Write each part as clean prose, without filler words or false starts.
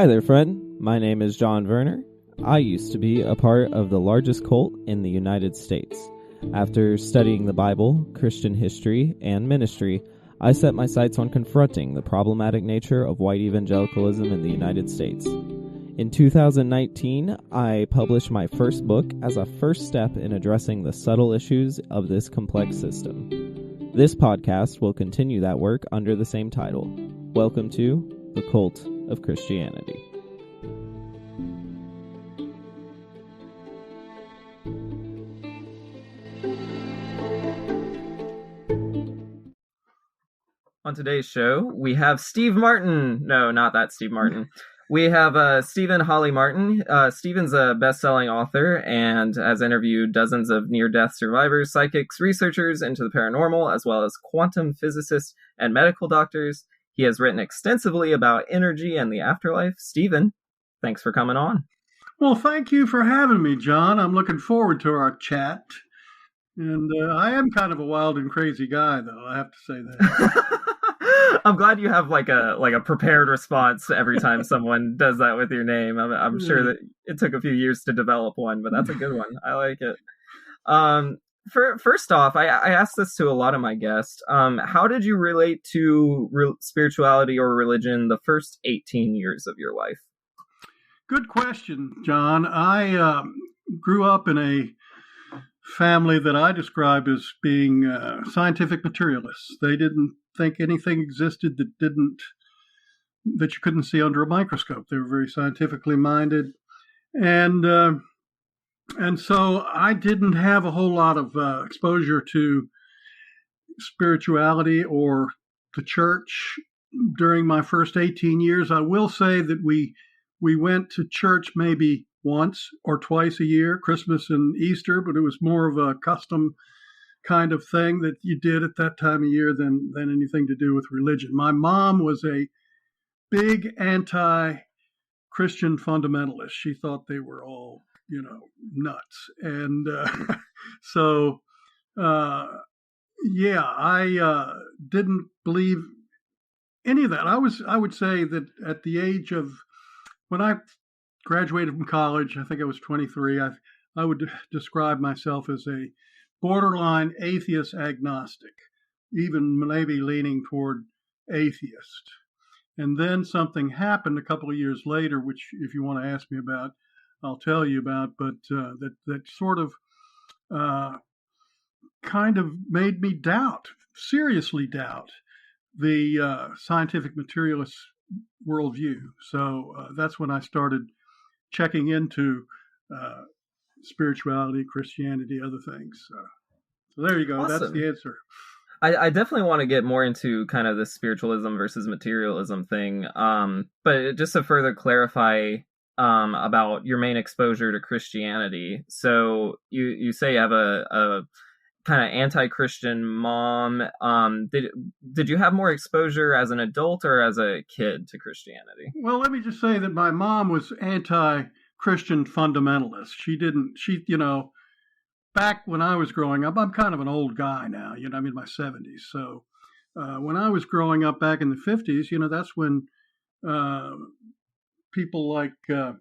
Hi there, friend. My name is John Werner. I used to be a part of the largest cult in the United States. After studying the Bible, Christian history, and ministry, I set my sights on confronting the problematic nature of white evangelicalism in the United States. In 2019, I published my first book as a first step in addressing the subtle issues of this complex system. This podcast will continue that work under the same title. Welcome to The Cult of Christianity. On today's show, we have Steve Martin. No, not that Steve Martin. We have Stephen Hawley Martin. Stephen's a best-selling author and has interviewed dozens of near-death survivors, psychics, researchers into the paranormal, as well as quantum physicists and medical doctors. He has written extensively about energy and the afterlife. Stephen, thanks for coming on. Well, thank you for having me, John. I'm looking forward to our chat. And I am kind of a wild and crazy guy, though. I have to say that. I'm glad you have like a prepared response every time someone does that with your name. I'm sure that it took a few years to develop one, but that's a good one. I like it. First off, I asked this to a lot of my guests. How did you relate to spirituality or religion the first 18 years of your life? Good question, John. I grew up in a family that I describe as being scientific materialists. They didn't think anything existed that you couldn't see under a microscope. They were very scientifically minded, and so I didn't have a whole lot of exposure to spirituality or the church during my first 18 years. I will say that we went to church maybe once or twice a year, Christmas and Easter, but it was more of a custom kind of thing that you did at that time of year than anything to do with religion. My mom was a big anti-Christian fundamentalist. She thought they were all, nuts. And I didn't believe any of that. I would say that at the age of, when I graduated from college, I think I was 23, I would describe myself as a borderline atheist agnostic, even maybe leaning toward atheist. And then something happened a couple of years later, which if you want to ask me about, I'll tell you about, but that sort of kind of made me seriously doubt the scientific materialist worldview. So that's when I started checking into spirituality, Christianity, other things. So there you go. Awesome. That's the answer. I definitely want to get more into kind of the spiritualism versus materialism thing. But just to further clarify about your main exposure to Christianity. So you say you have a kind of anti-Christian mom. Did you have more exposure as an adult or as a kid to Christianity? Well, let me just say that my mom was anti-Christian fundamentalist. She, back when I was growing up, I'm kind of an old guy now, I'm in my 70s. So when I was growing up back in the 50s, that's when people like, were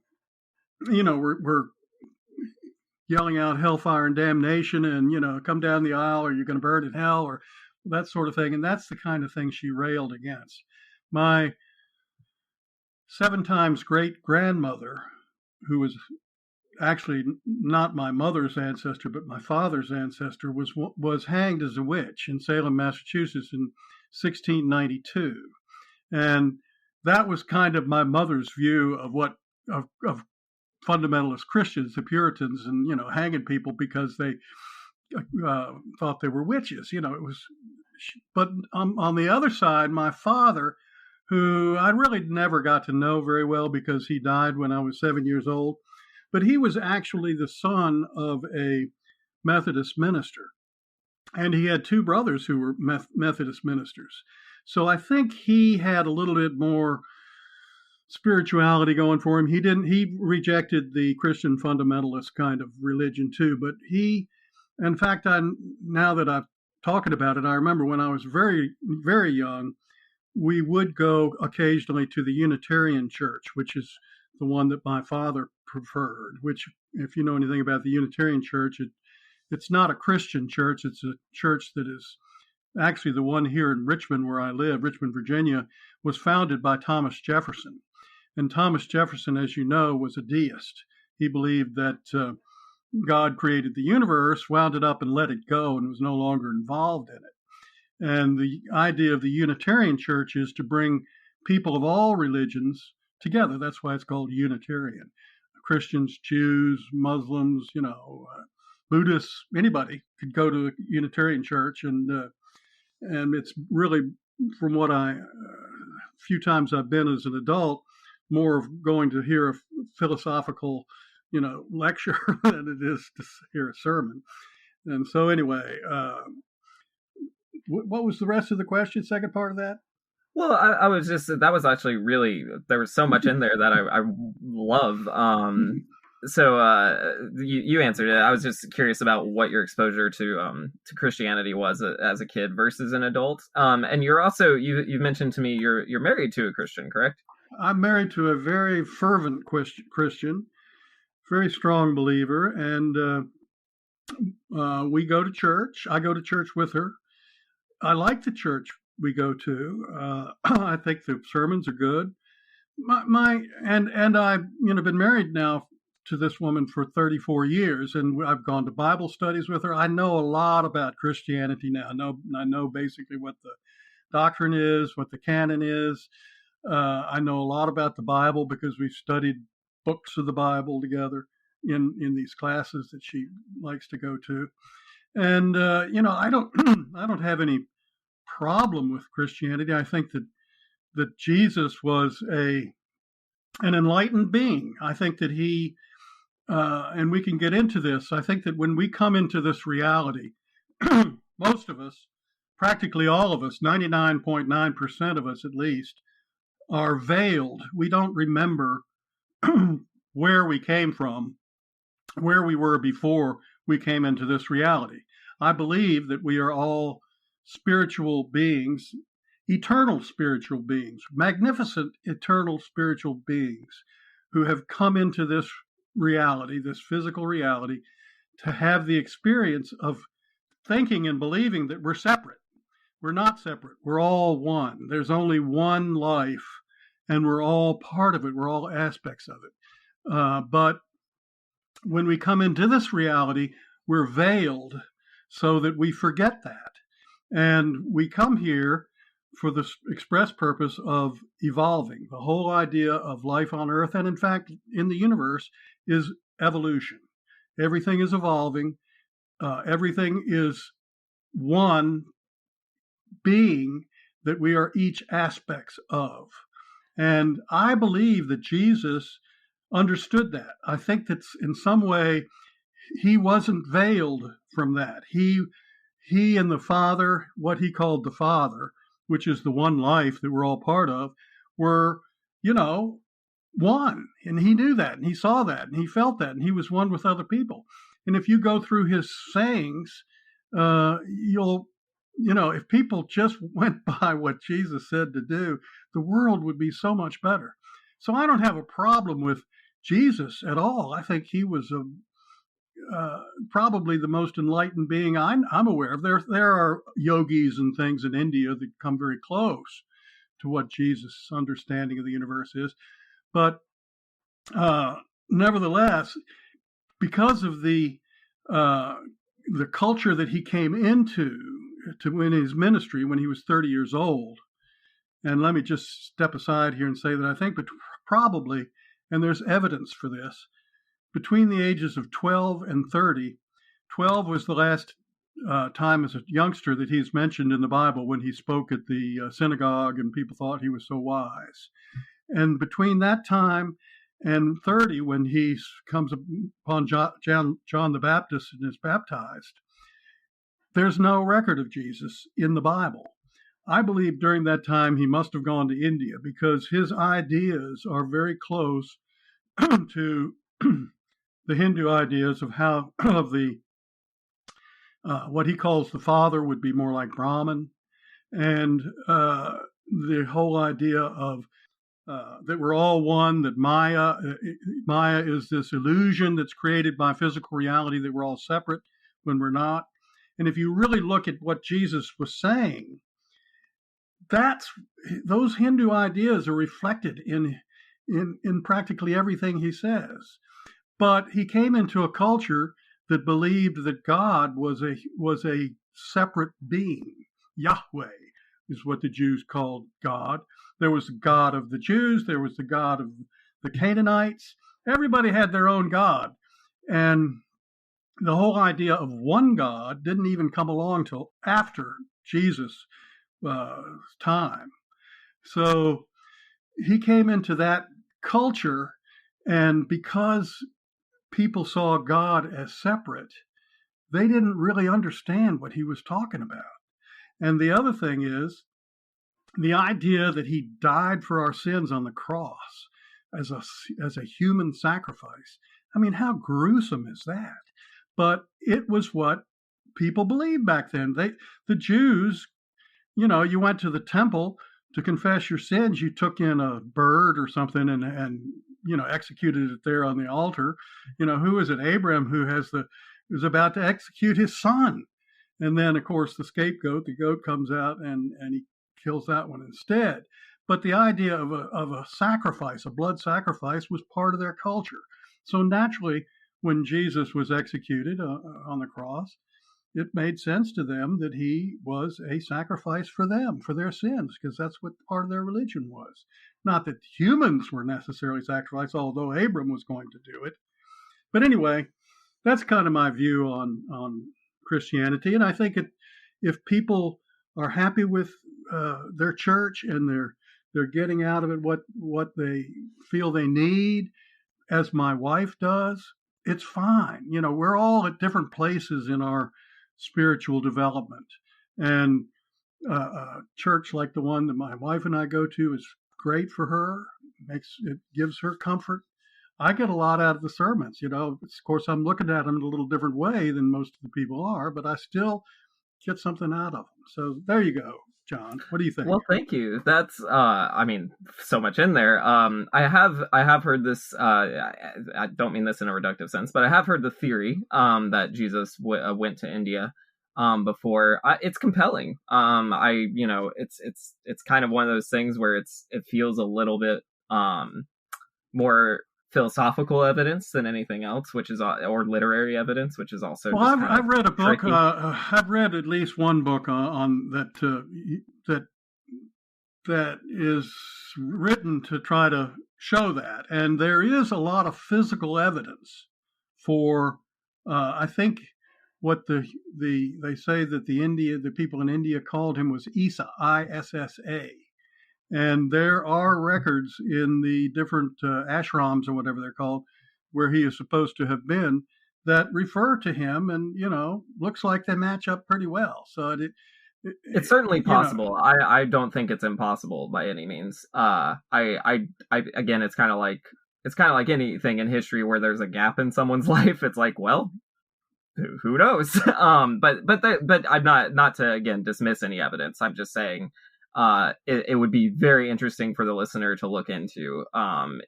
yelling out hellfire and damnation and, come down the aisle or you're going to burn in hell or that sort of thing. And that's the kind of thing she railed against. My 7 times great-grandmother, who was actually not my mother's ancestor, but my father's ancestor, was hanged as a witch in Salem, Massachusetts in 1692. And that was kind of my mother's view of fundamentalist Christians, the Puritans, and, hanging people because they thought they were witches. It was, but on the other side, my father, who I really never got to know very well because he died when I was 7 years old, but he was actually the son of a Methodist minister. And he had 2 brothers who were Methodist ministers. So I think he had a little bit more spirituality going for him. He rejected the Christian fundamentalist kind of religion too, but in fact, now that I'm talking about it, I remember when I was very, very young, we would go occasionally to the Unitarian Church, which is the one that my father preferred. Which, if you know anything about the Unitarian Church, it's not a Christian church. It's a church that is actually the one here in Richmond, where I live, Richmond, Virginia, was founded by Thomas Jefferson. And Thomas Jefferson, as you know, was a deist. He believed that God created the universe, wound it up, and let it go, and was no longer involved in it. And the idea of the Unitarian Church is to bring people of all religions together. That's why it's called Unitarian. Christians, Jews, Muslims, Buddhists, anybody could go to a Unitarian Church, and it's really, from what few times I've been as an adult, more of going to hear a philosophical, lecture than it is to hear a sermon. And so, anyway, what was the rest of the question? Second part of that? Well, I was just, that was actually really, there was so much in there that I love. So you answered it. I was just curious about what your exposure to Christianity was as a kid versus an adult. And you're also, you mentioned to me you're married to a Christian, correct? I'm married to a very fervent Christian, very strong believer, and we go to church. I go to church with her. I like the church we go to. I think the sermons are good. And I've been married now to this woman for 34 years, and I've gone to Bible studies with her. I know a lot about Christianity now. I know basically what the doctrine is, what the canon is. I know a lot about the Bible because we've studied books of the Bible together in these classes that she likes to go to. And I don't I don't have any problem with Christianity. I think that Jesus was an enlightened being. I think that he and we can get into this. I think that when we come into this reality, most of us, practically all of us, 99.9% of us at least, are veiled. We don't remember where we came from, where we were before we came into this reality. I believe that we are all spiritual beings, eternal spiritual beings, magnificent eternal spiritual beings who have come into this reality, this physical reality, to have the experience of thinking and believing that we're separate. We're not separate. We're all one. There's only one life, and we're all part of it. We're all aspects of it. But when we come into this reality, we're veiled so that we forget that. And we come here for the express purpose of evolving. The whole idea of life on Earth, and in fact, in the universe, is evolution. Everything is evolving. Everything is one being that we are each aspects of. And I believe that Jesus understood that. I think that in some way he wasn't veiled from that. He and the Father, what he called the Father, which is the one life that we're all part of, were, one. And he knew that, and he saw that, and he felt that, and he was one with other people. And if you go through his sayings, if people just went by what Jesus said to do, the world would be so much better. So I don't have a problem with Jesus at all. I think he was probably the most enlightened being I'm aware of. There are yogis and things in India that come very close to what Jesus' understanding of the universe is. But nevertheless, because of the culture that he came into in his ministry when he was 30 years old, and let me just step aside here and say that I think probably, and there's evidence for this, between the ages of 12 and 30, 12 was the last time as a youngster that he's mentioned in the Bible when he spoke at the synagogue and people thought he was so wise. And between that time and 30, when he comes upon John the Baptist and is baptized, there's no record of Jesus in the Bible. I believe during that time he must have gone to India because his ideas are very close to the Hindu ideas of how what he calls the Father would be more like Brahman, and the whole idea of that we're all one, that Maya is this illusion that's created by physical reality, that we're all separate when we're not. And if you really look at what Jesus was saying, that's those Hindu ideas are reflected in practically everything he says. But he came into a culture that believed that God was a separate being. Yahweh is what the Jews called God. There was the God of the Jews. There was the God of the Canaanites. Everybody had their own God. And the whole idea of one God didn't even come along till after Jesus' time. So he came into that culture, and because people saw God as separate, they didn't really understand what he was talking about. And the other thing is the idea that he died for our sins on the cross as a human sacrifice. I mean, how gruesome is that? But it was what people believed back then. The Jews, you went to the temple to confess your sins. You took in a bird or something and executed it there on the altar. Who is it? Abraham, who's about to execute his son. And then, of course, the goat comes out and he kills that one instead. But the idea of a sacrifice, a blood sacrifice, was part of their culture. So naturally, when Jesus was executed on the cross, it made sense to them that he was a sacrifice for them, for their sins, because that's what part of their religion was. Not that humans were necessarily sacrificed, although Abram was going to do it. But anyway, that's kind of my view on Christianity. And I think if people are happy with their church and they're getting out of it what they feel they need, as my wife does, it's fine. We're all at different places in our spiritual development. And a church like the one that my wife and I go to is great for her. It gives her comfort. I get a lot out of the sermons. Of course, I'm looking at them in a little different way than most of the people are, but I still get something out of them. So there you go, John. What do you think? Well, thank you. That's, I mean, so much in there. I have heard this. I don't mean this in a reductive sense, but I have heard the theory that Jesus went to India before. It's compelling. It's kind of one of those things where it feels a little bit more philosophical evidence than anything else, which is or literary evidence, which is also. Well, I've read a book. I've read at least one book on that that is written to try to show that, and there is a lot of physical evidence for. I think what they say that the people in India called him was Issa, Issa. And there are records in the different ashrams or whatever they're called, where he is supposed to have been, that refer to him, and looks like they match up pretty well. So it's certainly possible. I don't think it's impossible by any means. Again, it's kind of like anything in history where there's a gap in someone's life. It's like, well, who knows? But I'm not to again dismiss any evidence. I'm just saying. It would be very interesting for the listener to look into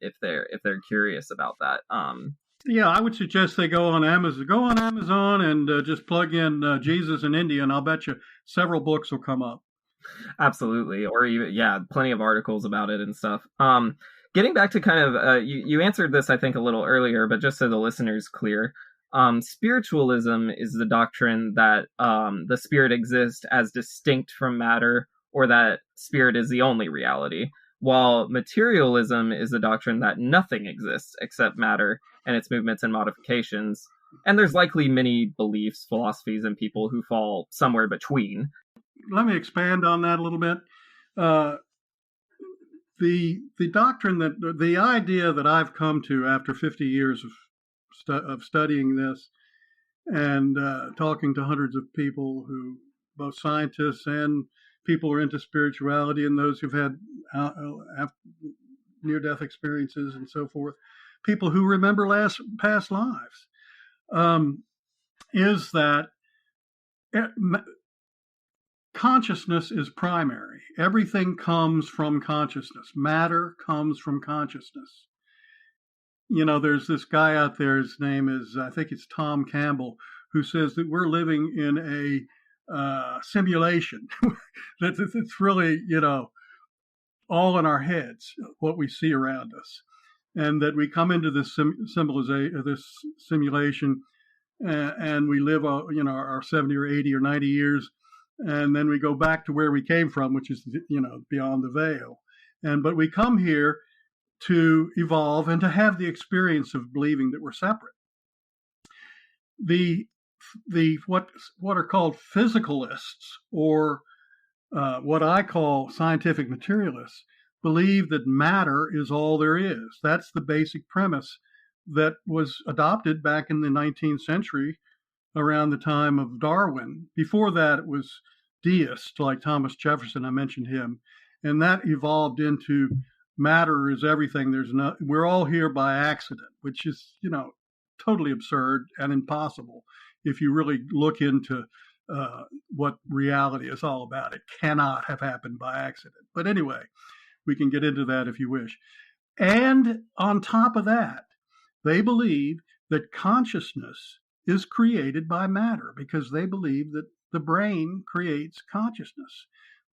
if they're curious about that. Yeah, I would suggest they go on Amazon. Go on Amazon and just plug in Jesus in India, and I'll bet you several books will come up. Absolutely, or even plenty of articles about it and stuff. Getting back to kind of you answered this I think a little earlier, but just so the listener's clear. Spiritualism is the doctrine that the spirit exists as distinct from matter, or that spirit is the only reality, while materialism is the doctrine that nothing exists except matter and its movements and modifications. And there's likely many beliefs, philosophies, and people who fall somewhere between. Let me expand on that a little bit. The doctrine the idea that I've come to after 50 years of studying this and talking to hundreds of people who, both scientists and people who are into spirituality and those who've had near-death experiences and so forth, people who remember past lives, is that consciousness is primary. Everything comes from consciousness. Matter comes from consciousness. There's this guy out there, his name is, I think it's Tom Campbell, who says that we're living in a simulation. That it's really, all in our heads, what we see around us. And that we come into this simulation, and we live, our 70 or 80 or 90 years, and then we go back to where we came from, which is, beyond the veil. But we come here to evolve and to have the experience of believing that we're separate. What are called physicalists, or what I call scientific materialists, believe that matter is all there is. That's the basic premise that was adopted back in the 19th century around the time of Darwin. Before that, it was deists like Thomas Jefferson, I mentioned him, and that evolved into matter is everything. We're all here by accident, which is, totally absurd and impossible if you really look into what reality is all about. It cannot have happened by accident. But anyway, we can get into that if you wish. And on top of that, they believe that consciousness is created by matter, because they believe that the brain creates consciousness.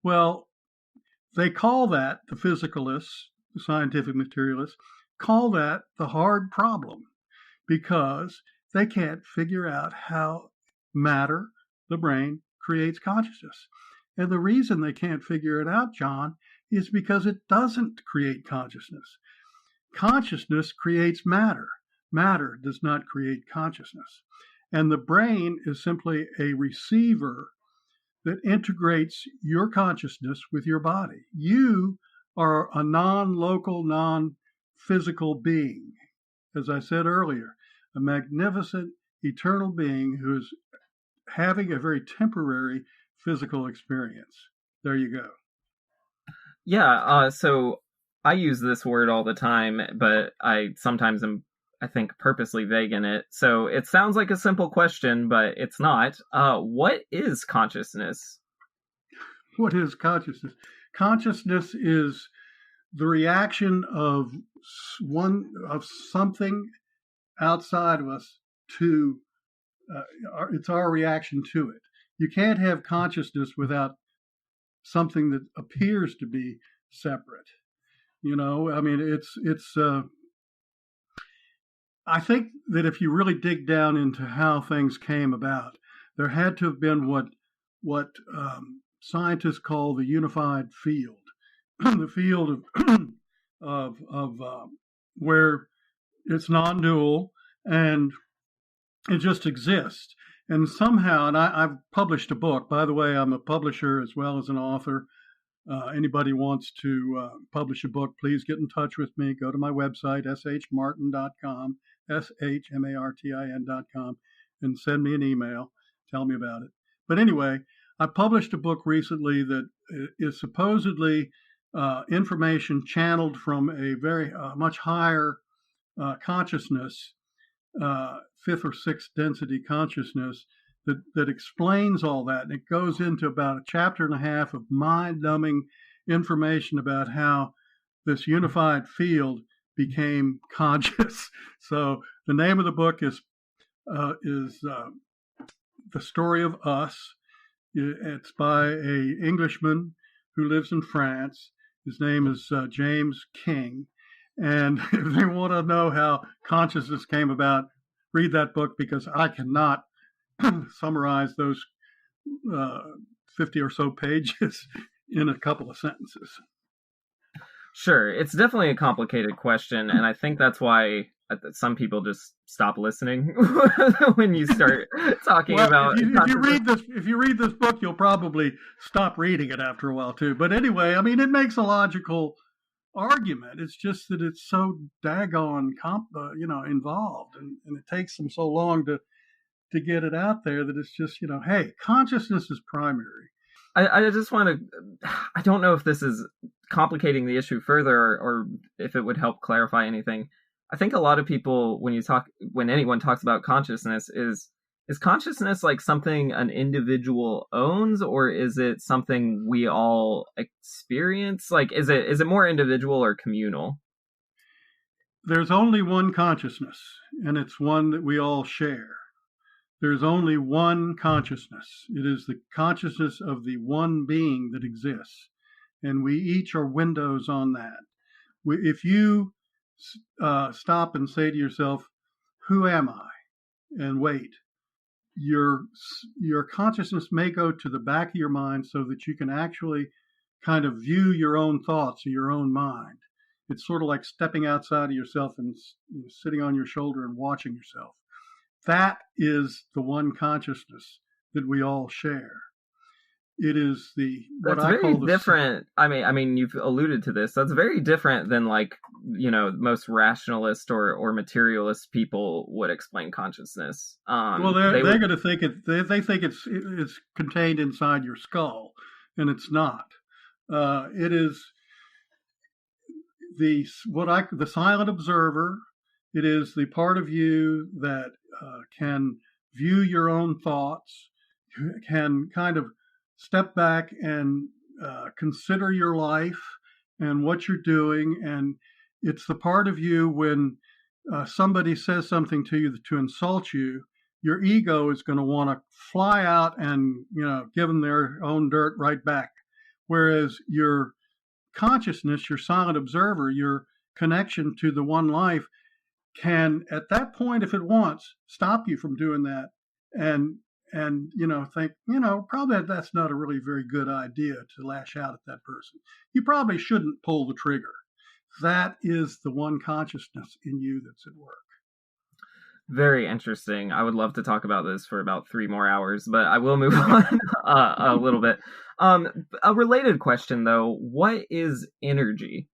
Well, they call that, the physicalists, the scientific materialists, call that the hard problem, because they can't figure out how matter, the brain, creates consciousness. And the reason they can't figure it out, John, is because it doesn't create consciousness. Consciousness creates matter. Matter does not create consciousness. And the brain is simply a receiver that integrates your consciousness with your body. You are a non-local, non-physical being. As I said earlier, a magnificent, eternal being who is having a very temporary physical experience. There you go. Yeah, so I use this word all the time, but I sometimes am, I think, purposely vague in it. So it sounds like a simple question, but it's not. What is consciousness? What is consciousness? Consciousness is the reaction of something outside of us to, it's our reaction to it. You can't have consciousness without something that appears to be separate. I think that if you really dig down into how things came about, there had to have been what scientists call the unified field, the field of where it's non-dual and it just exists. And somehow, and I've published a book. By the way, I'm a publisher as well as an author. Anybody wants to publish a book, please get in touch with me. Go to my website, shmartin.com, shmartin.com, and send me an email. Tell me about it. But anyway, I published a book recently that is supposedly information channeled from a very much higher consciousness, fifth or sixth density consciousness, that explains all that. And it goes into about a chapter and a half of mind-numbing information about how this unified field became conscious. So the name of the book is The Story of Us. It's by an Englishman who lives in France. His name is James King. And if they want to know how consciousness came about, read that book, because I cannot summarize those 50 or so pages in a couple of sentences. Sure. It's definitely a complicated question, and I think that's why some people just stop listening when you start talking about... If you read this book, you'll probably stop reading it after a while, too. But anyway, it makes a logical argument. It's just that it's so daggone involved, and it takes them so long to get it out there that it's just, hey, consciousness is primary. I just want to, I don't know if this is complicating the issue further or if it would help clarify anything. I think a lot of people, when anyone talks about consciousness, is is consciousness like something an individual owns, or is it something we all experience? Like, is it more individual or communal? There's only one consciousness, and it's one that we all share. There's only one consciousness. It is the consciousness of the one being that exists, and we each are windows on that. If you stop and say to yourself, "Who am I?" and wait, your consciousness may go to the back of your mind so that you can actually kind of view your own thoughts or your own mind. It's sort of like stepping outside of yourself and sitting on your shoulder and watching yourself. That is the one consciousness that we all share. It is that's very different. I mean, you've alluded to this. That's very different than like, most rationalist or materialist people would explain consciousness. Well, they're going to think they think it's contained inside your skull, and it's not. It is the silent observer. It is the part of you that can view your own thoughts, can kind of step back and consider your life and what you're doing. And it's the part of you when somebody says something to you to insult you, your ego is going to want to fly out and, give them their own dirt right back. Whereas your consciousness, your silent observer, your connection to the one life can, at that point, if it wants, stop you from doing that and think, probably that's not a really very good idea to lash out at that person. You probably shouldn't pull the trigger. That is the one consciousness in you that's at work. Very interesting. I would love to talk about this for about 3 more hours, but I will move on a little bit. A related question, though, what is energy?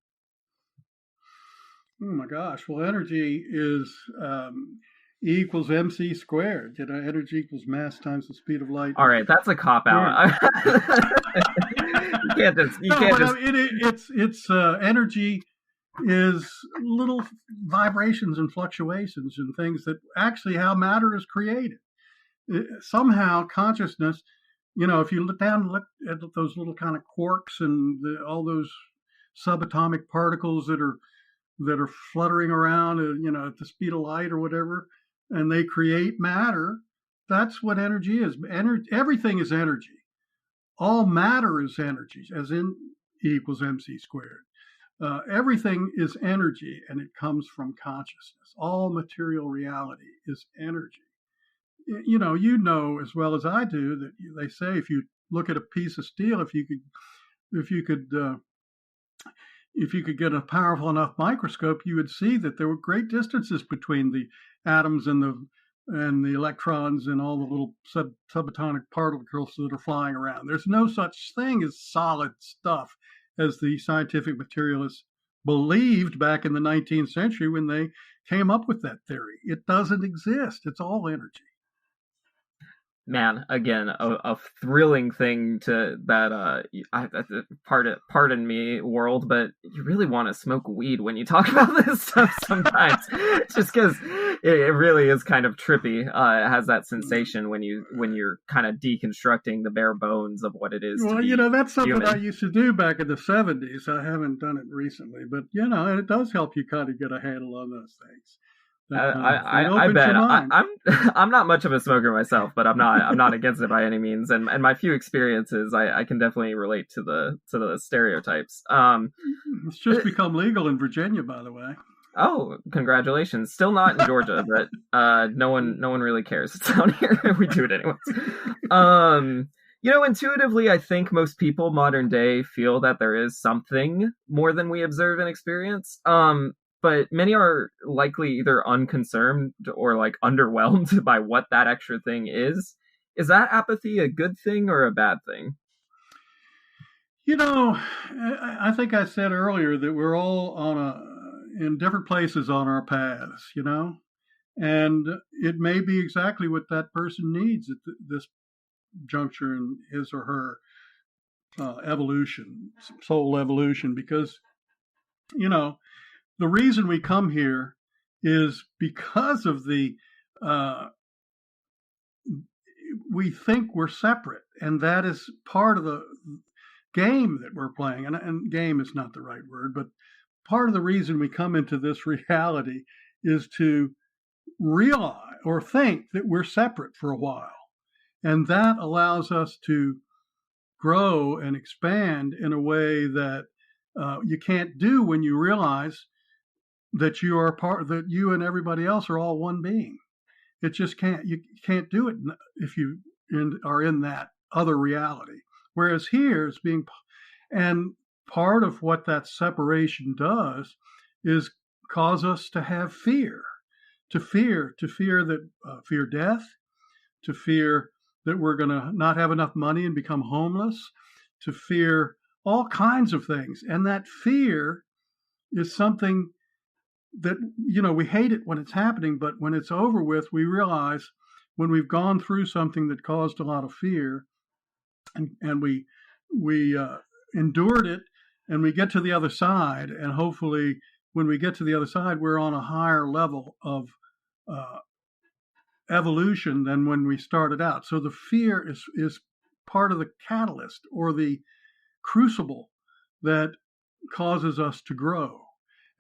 Oh my gosh. Well, energy is E equals mc squared. Energy equals mass times the speed of light. All right, that's a cop out. Energy is little vibrations and fluctuations and things that actually how matter is created. Somehow consciousness, if you look down and look at those little kind of quarks and all those subatomic particles that are fluttering around, at the speed of light or whatever, and they create matter. That's what energy is. Everything is energy. All matter is energy, as in E equals mc squared. Everything is energy, and it comes from consciousness. All material reality is energy. You know as well as I do that they say if you look at a piece of steel, if you could get a powerful enough microscope, you would see that there were great distances between the atoms and the electrons and all the little subatomic particles that are flying around. There's no such thing as solid stuff as the scientific materialists believed back in the 19th century when they came up with that theory. It doesn't exist. It's all energy. Man, again, a thrilling thing to that, pardon me, world, but you really want to smoke weed when you talk about this stuff sometimes, just because it really is kind of trippy. It has that sensation when you're kind of deconstructing the bare bones of what it is. Well, to be that's something human. I used to do back in the 70s. I haven't done it recently, but, it does help you kind of get a handle on those things. I bet I'm not much of a smoker myself, but I'm not against it by any means. And my few experiences, I can definitely relate to the stereotypes. It's just become legal in Virginia, by the way. Oh, congratulations! Still not in Georgia, but no one really cares. It's down here. We do it anyways. Intuitively, I think most people modern day feel that there is something more than we observe and experience. But many are likely either unconcerned or like underwhelmed by what that extra thing is. Is that apathy a good thing or a bad thing? I think I said earlier that we're all in different places on our paths, and it may be exactly what that person needs at this juncture in his or her evolution, soul evolution, because, the reason we come here is because of the we think we're separate, and that is part of the game that we're playing. And game is not the right word, but part of the reason we come into this reality is to realize or think that we're separate for a while. And that allows us to grow and expand in a way that you can't do when you realize that you are that you and everybody else are all one being. It just you can't do it if you are in that other reality. Whereas here is and part of what that separation does is cause us to have fear, to fear that fear death, to fear that we're going to not have enough money and become homeless, to fear all kinds of things. And that fear is something that, we hate it when it's happening, but when it's over with, we realize when we've gone through something that caused a lot of fear and we endured it and we get to the other side, and hopefully when we get to the other side, we're on a higher level of evolution than when we started out. So the fear is part of the catalyst or the crucible that causes us to grow.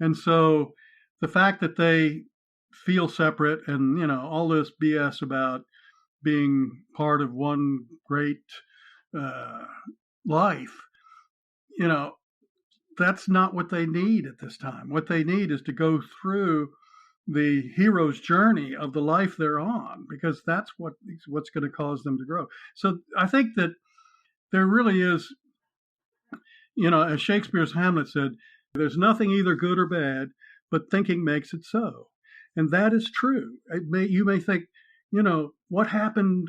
And so the fact that they feel separate and, all this BS about being part of one great life, that's not what they need at this time. What they need is to go through the hero's journey of the life they're on, because that's what's going to cause them to grow. So I think that there really is, as Shakespeare's Hamlet said, there's nothing either good or bad, but thinking makes it so. And that is true. You may think, what happened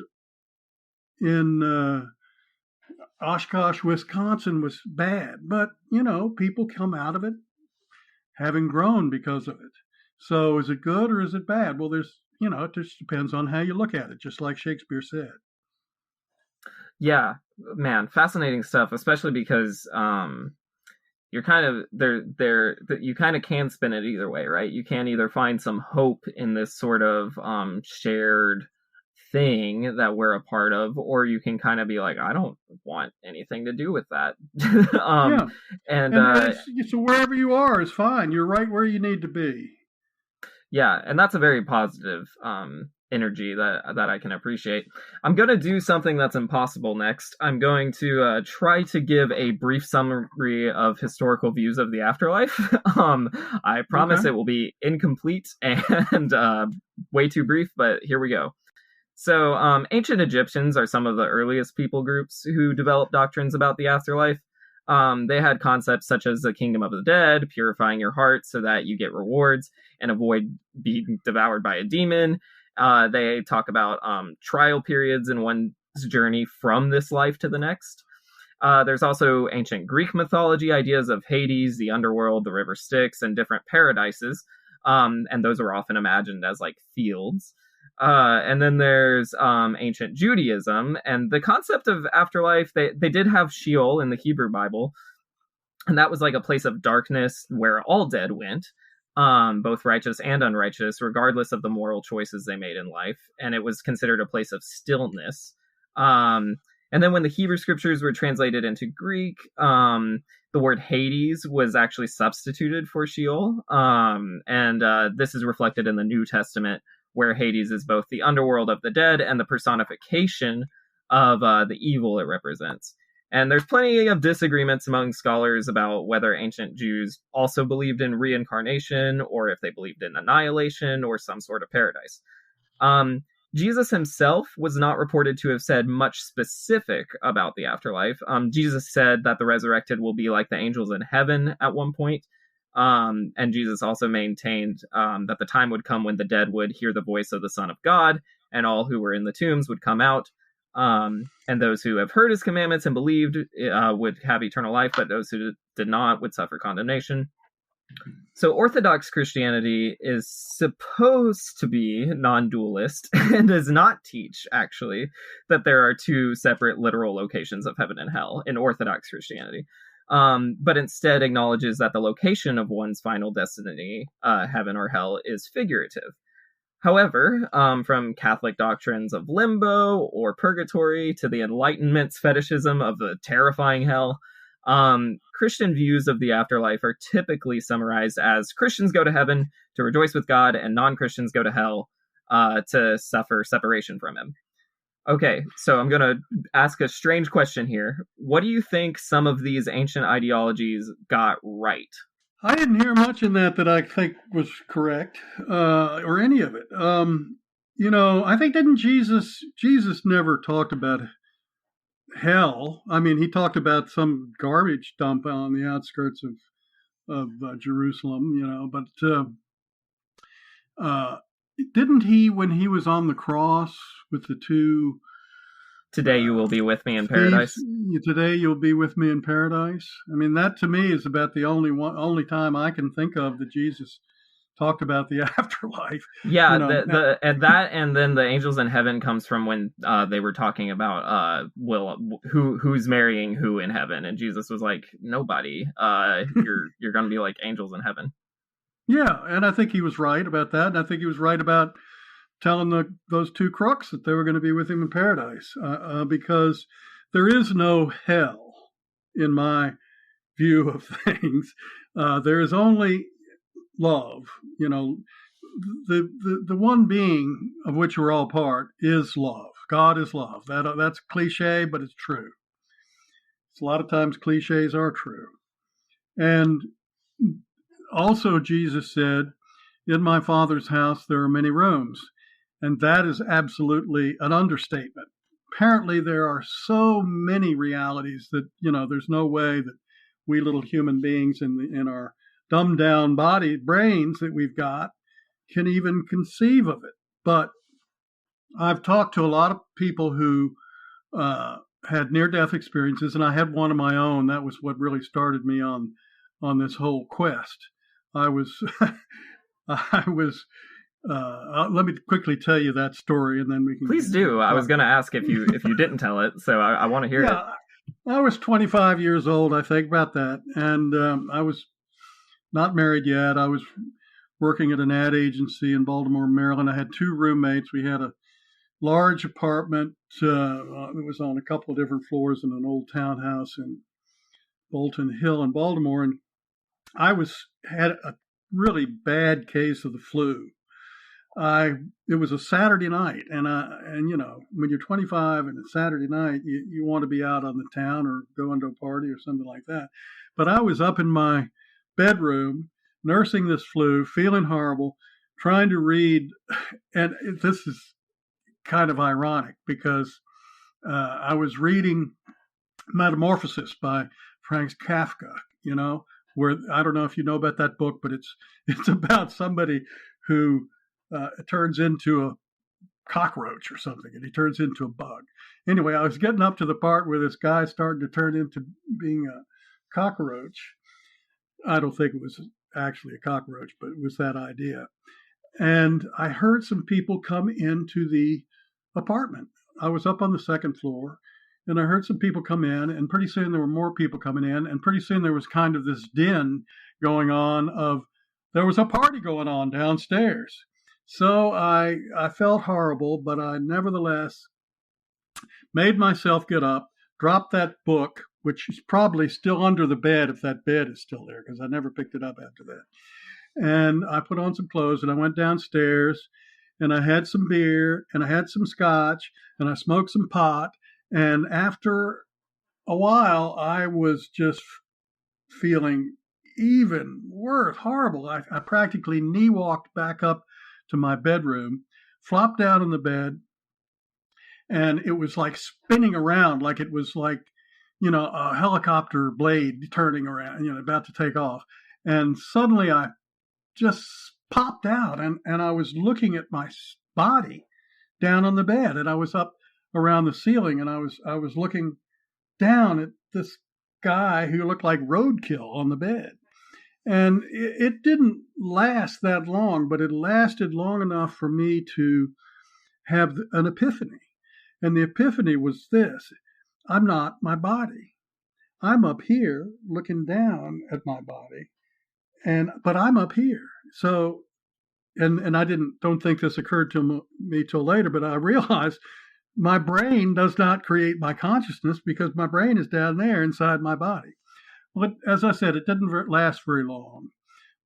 in Oshkosh, Wisconsin was bad, but, people come out of it having grown because of it. So is it good or is it bad? Well, it just depends on how you look at it, just like Shakespeare said. Yeah, man, fascinating stuff, especially because you're kind of there. You kind of can spin it either way, right? You can either find some hope in this sort of shared thing that we're a part of, or you can kind of be like, I don't want anything to do with that. Yeah. And so wherever you are is fine. You're right where you need to be. Yeah, and that's a very positive energy that I can appreciate. I'm going to do something that's impossible next. I'm going to try to give a brief summary of historical views of the afterlife. I promise It will be incomplete and way too brief, but here we go. So ancient Egyptians are some of the earliest people groups who developed doctrines about the afterlife. They had concepts such as the kingdom of the dead, purifying your heart so that you get rewards and avoid being devoured by a demon. They talk about trial periods in one's journey from this life to the next. There's also ancient Greek mythology, ideas of Hades, the underworld, the river Styx, and different paradises. And those are often imagined as like fields. And then there's ancient Judaism, and the concept of afterlife. They did have Sheol in the Hebrew Bible, and that was like a place of darkness where all dead went, both righteous and unrighteous, regardless of the moral choices they made in life. And it was considered a place of stillness. And then when the Hebrew scriptures were translated into Greek, the word Hades was actually substituted for Sheol. And this is reflected in the New Testament, where Hades is both the underworld of the dead and the personification of the evil it represents. And there's plenty of disagreements among scholars about whether ancient Jews also believed in reincarnation, or if they believed in annihilation or some sort of paradise. Jesus himself was not reported to have said much specific about the afterlife. Jesus said that the resurrected will be like the angels in heaven at one point. And Jesus also maintained that the time would come when the dead would hear the voice of the Son of God, and all who were in the tombs would come out. And those who have heard his commandments and believed would have eternal life, but those who did not would suffer condemnation. So Orthodox Christianity is supposed to be non-dualist and does not teach, actually, that there are two separate literal locations of heaven and hell in Orthodox Christianity. But instead acknowledges that the location of one's final destiny, heaven or hell, is figurative. However, from Catholic doctrines of limbo or purgatory to the Enlightenment's fetishism of the terrifying hell, Christian views of the afterlife are typically summarized as Christians go to heaven to rejoice with God, and non-Christians go to hell to suffer separation from him. Okay, so I'm going to ask a strange question here. What do you think some of these ancient ideologies got right? I didn't hear much in that I think was correct, or any of it. I think didn't Jesus never talked about hell. I mean, he talked about some garbage dump on the outskirts of Jerusalem, but didn't he, when he was on the cross with the two, today you will be with me in paradise. Today you'll be with me in paradise. I mean, that to me is about the only time I can think of that Jesus talked about the afterlife. Yeah, and then the angels in heaven comes from when they were talking about who's marrying who in heaven, and Jesus was like, nobody. You're going to be like angels in heaven. Yeah, and I think he was right about that, and I think he was right about telling those two crooks that they were going to be with him in paradise, because there is no hell in my view of things. There is only love. The one being of which we're all part is love. God is love. That's cliche, but it's true. It's a lot of times cliches are true. And also Jesus said, in my Father's house there are many rooms. And that is absolutely an understatement. Apparently there are so many realities that, there's no way that we little human beings in our dumbed down brains that we've got can even conceive of it. But I've talked to a lot of people who had near-death experiences, and I had one of my own. That was what really started me on this whole quest. I was let me quickly tell you that story, and then we can. Please do. I was going to ask if you didn't tell it, so I want to hear it. I was 25 years old, I think, about that, and I was not married yet. I was working at an ad agency in Baltimore, Maryland. I had two roommates. We had a large apartment. It was on a couple of different floors in an old townhouse in Bolton Hill in Baltimore, and I had a really bad case of the flu. It was a Saturday night, and when you're 25 and it's Saturday night, you want to be out on the town or going to a party or something like that. But I was up in my bedroom nursing this flu, feeling horrible, trying to read, and this is kind of ironic because I was reading Metamorphosis by Franz Kafka, where I don't know if you know about that book, but it's about somebody who turns into a cockroach or something, and he turns into a bug. Anyway, I was getting up to the part where this guy started to turn into being a cockroach. I don't think it was actually a cockroach, but it was that idea. And I heard some people come into the apartment. I was up on the second floor, and I heard some people come in, and pretty soon there were more people coming in, and pretty soon there was kind of this din going on there was a party going on downstairs. So I felt horrible, but I nevertheless made myself get up, dropped that book, which is probably still under the bed if that bed is still there, because I never picked it up after that. And I put on some clothes, and I went downstairs, and I had some beer, and I had some scotch, and I smoked some pot. And after a while, I was just feeling even worse, horrible. I practically knee walked back up to my bedroom, flopped down in the bed, and it was like spinning around, like it was like, a helicopter blade turning around, about to take off. And suddenly I just popped out, and I was looking at my body down on the bed, and I was up around the ceiling, and I was looking down at this guy who looked like roadkill on the bed. And it didn't last that long, but it lasted long enough for me to have an epiphany. And the epiphany was this: I'm not my body. I'm up here looking down at my body, but I'm up here. So and I don't think this occurred to me till later, but I realized my brain does not create my consciousness because my brain is down there inside my body. Well, as I said, it didn't last very long,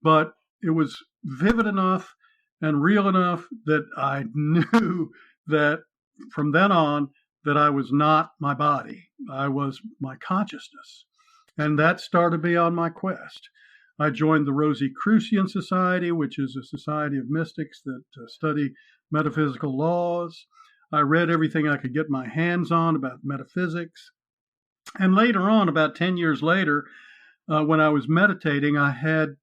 but it was vivid enough and real enough that I knew that from then on that I was not my body. I was my consciousness. And that started me on my quest. I joined the Rosicrucian Society, which is a society of mystics that study metaphysical laws. I read everything I could get my hands on about metaphysics. And later on, about 10 years later, when I was meditating, I had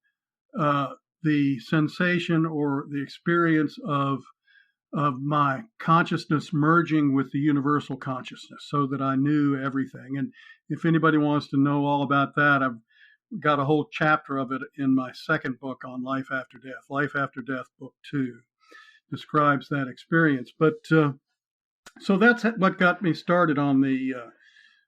the sensation or the experience of my consciousness merging with the universal consciousness so that I knew everything. And if anybody wants to know all about that, I've got a whole chapter of it in my second book on Life After Death. Life After Death, Book 2, describes that experience. But so that's what got me started on the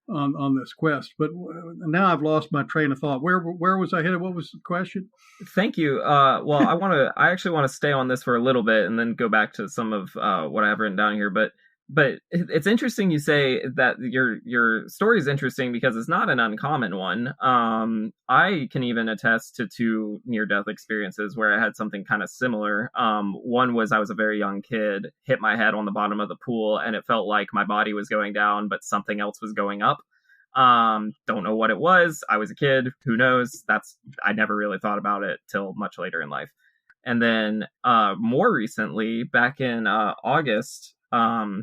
on this quest. But now I've lost my train of thought. Where was I headed? What was the question? Thank you. Well, I actually want to stay on this for a little bit and then go back to some of what I have written down here. But it's interesting you say that your story is interesting because it's not an uncommon one. I can even attest to 2 near-death experiences where I had something kind of similar. One was I was a very young kid, hit my head on the bottom of the pool, and it felt like my body was going down, but something else was going up. Don't know what it was. I was a kid. Who knows? I never really thought about it till much later in life. And then more recently, back in August, well,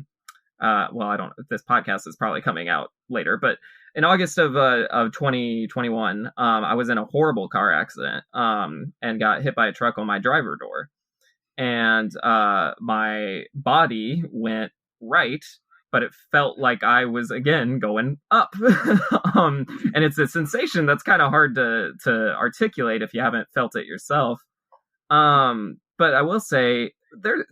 I don't. This podcast is probably coming out later, but in August of 2021, I was in a horrible car accident and got hit by a truck on my driver door, and my body went right, but it felt like I was again going up. And it's a sensation that's kind of hard to articulate if you haven't felt it yourself. But I will say there,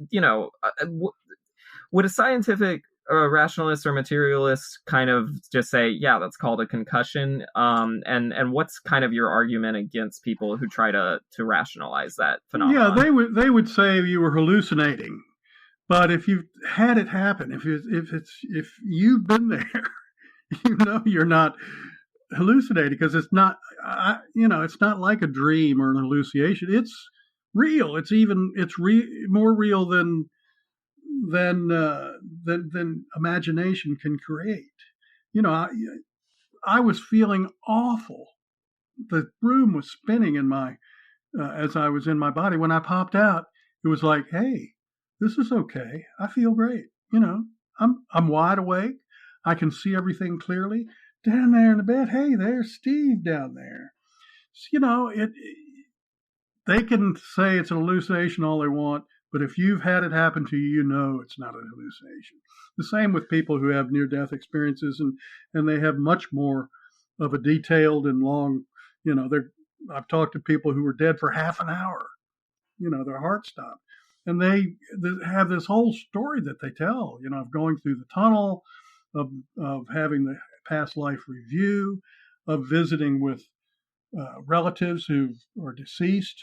would a scientific rationalist or materialist kind of just say, yeah, that's called a concussion? And what's kind of your argument against people who try to rationalize that phenomenon? Yeah, they would say you were hallucinating. But if you've had it happen, if you've been there, you're not hallucinating because it's not, it's not like a dream or an hallucination. It's real. It's more real than imagination can create. I was feeling awful. The room was spinning in my as I was in my body. When I popped out, it was like, hey, this is okay. I feel great. I'm wide awake. I can see everything clearly. Down there in the bed, hey, there's Steve down there. So, they can say it's an hallucination all they want, but if you've had it happen to you, it's not an hallucination. The same with people who have near-death experiences, and they have much more of a detailed and long, I've talked to people who were dead for half an hour. Their heart stopped. And they have this whole story that they tell, of going through the tunnel, of having the past life review, of visiting with relatives who are deceased,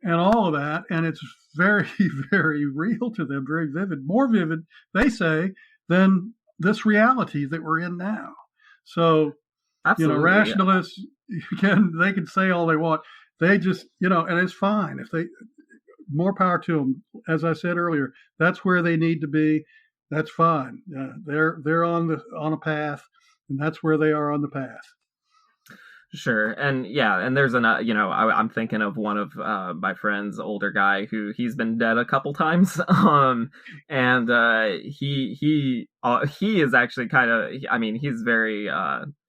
and all of that. And it's very, very real to them, very vivid, more vivid, they say, than this reality that we're in now. So, absolutely, rationalists, they can say all they want. They just, and it's fine if they. More power to them. As I said earlier, that's where they need to be. That's fine. They're on a path, and that's where they are on the path. Sure. And yeah, and there's I'm thinking of one of my friends, older guy, who he's been dead a couple times. And he is actually kind of, he's very,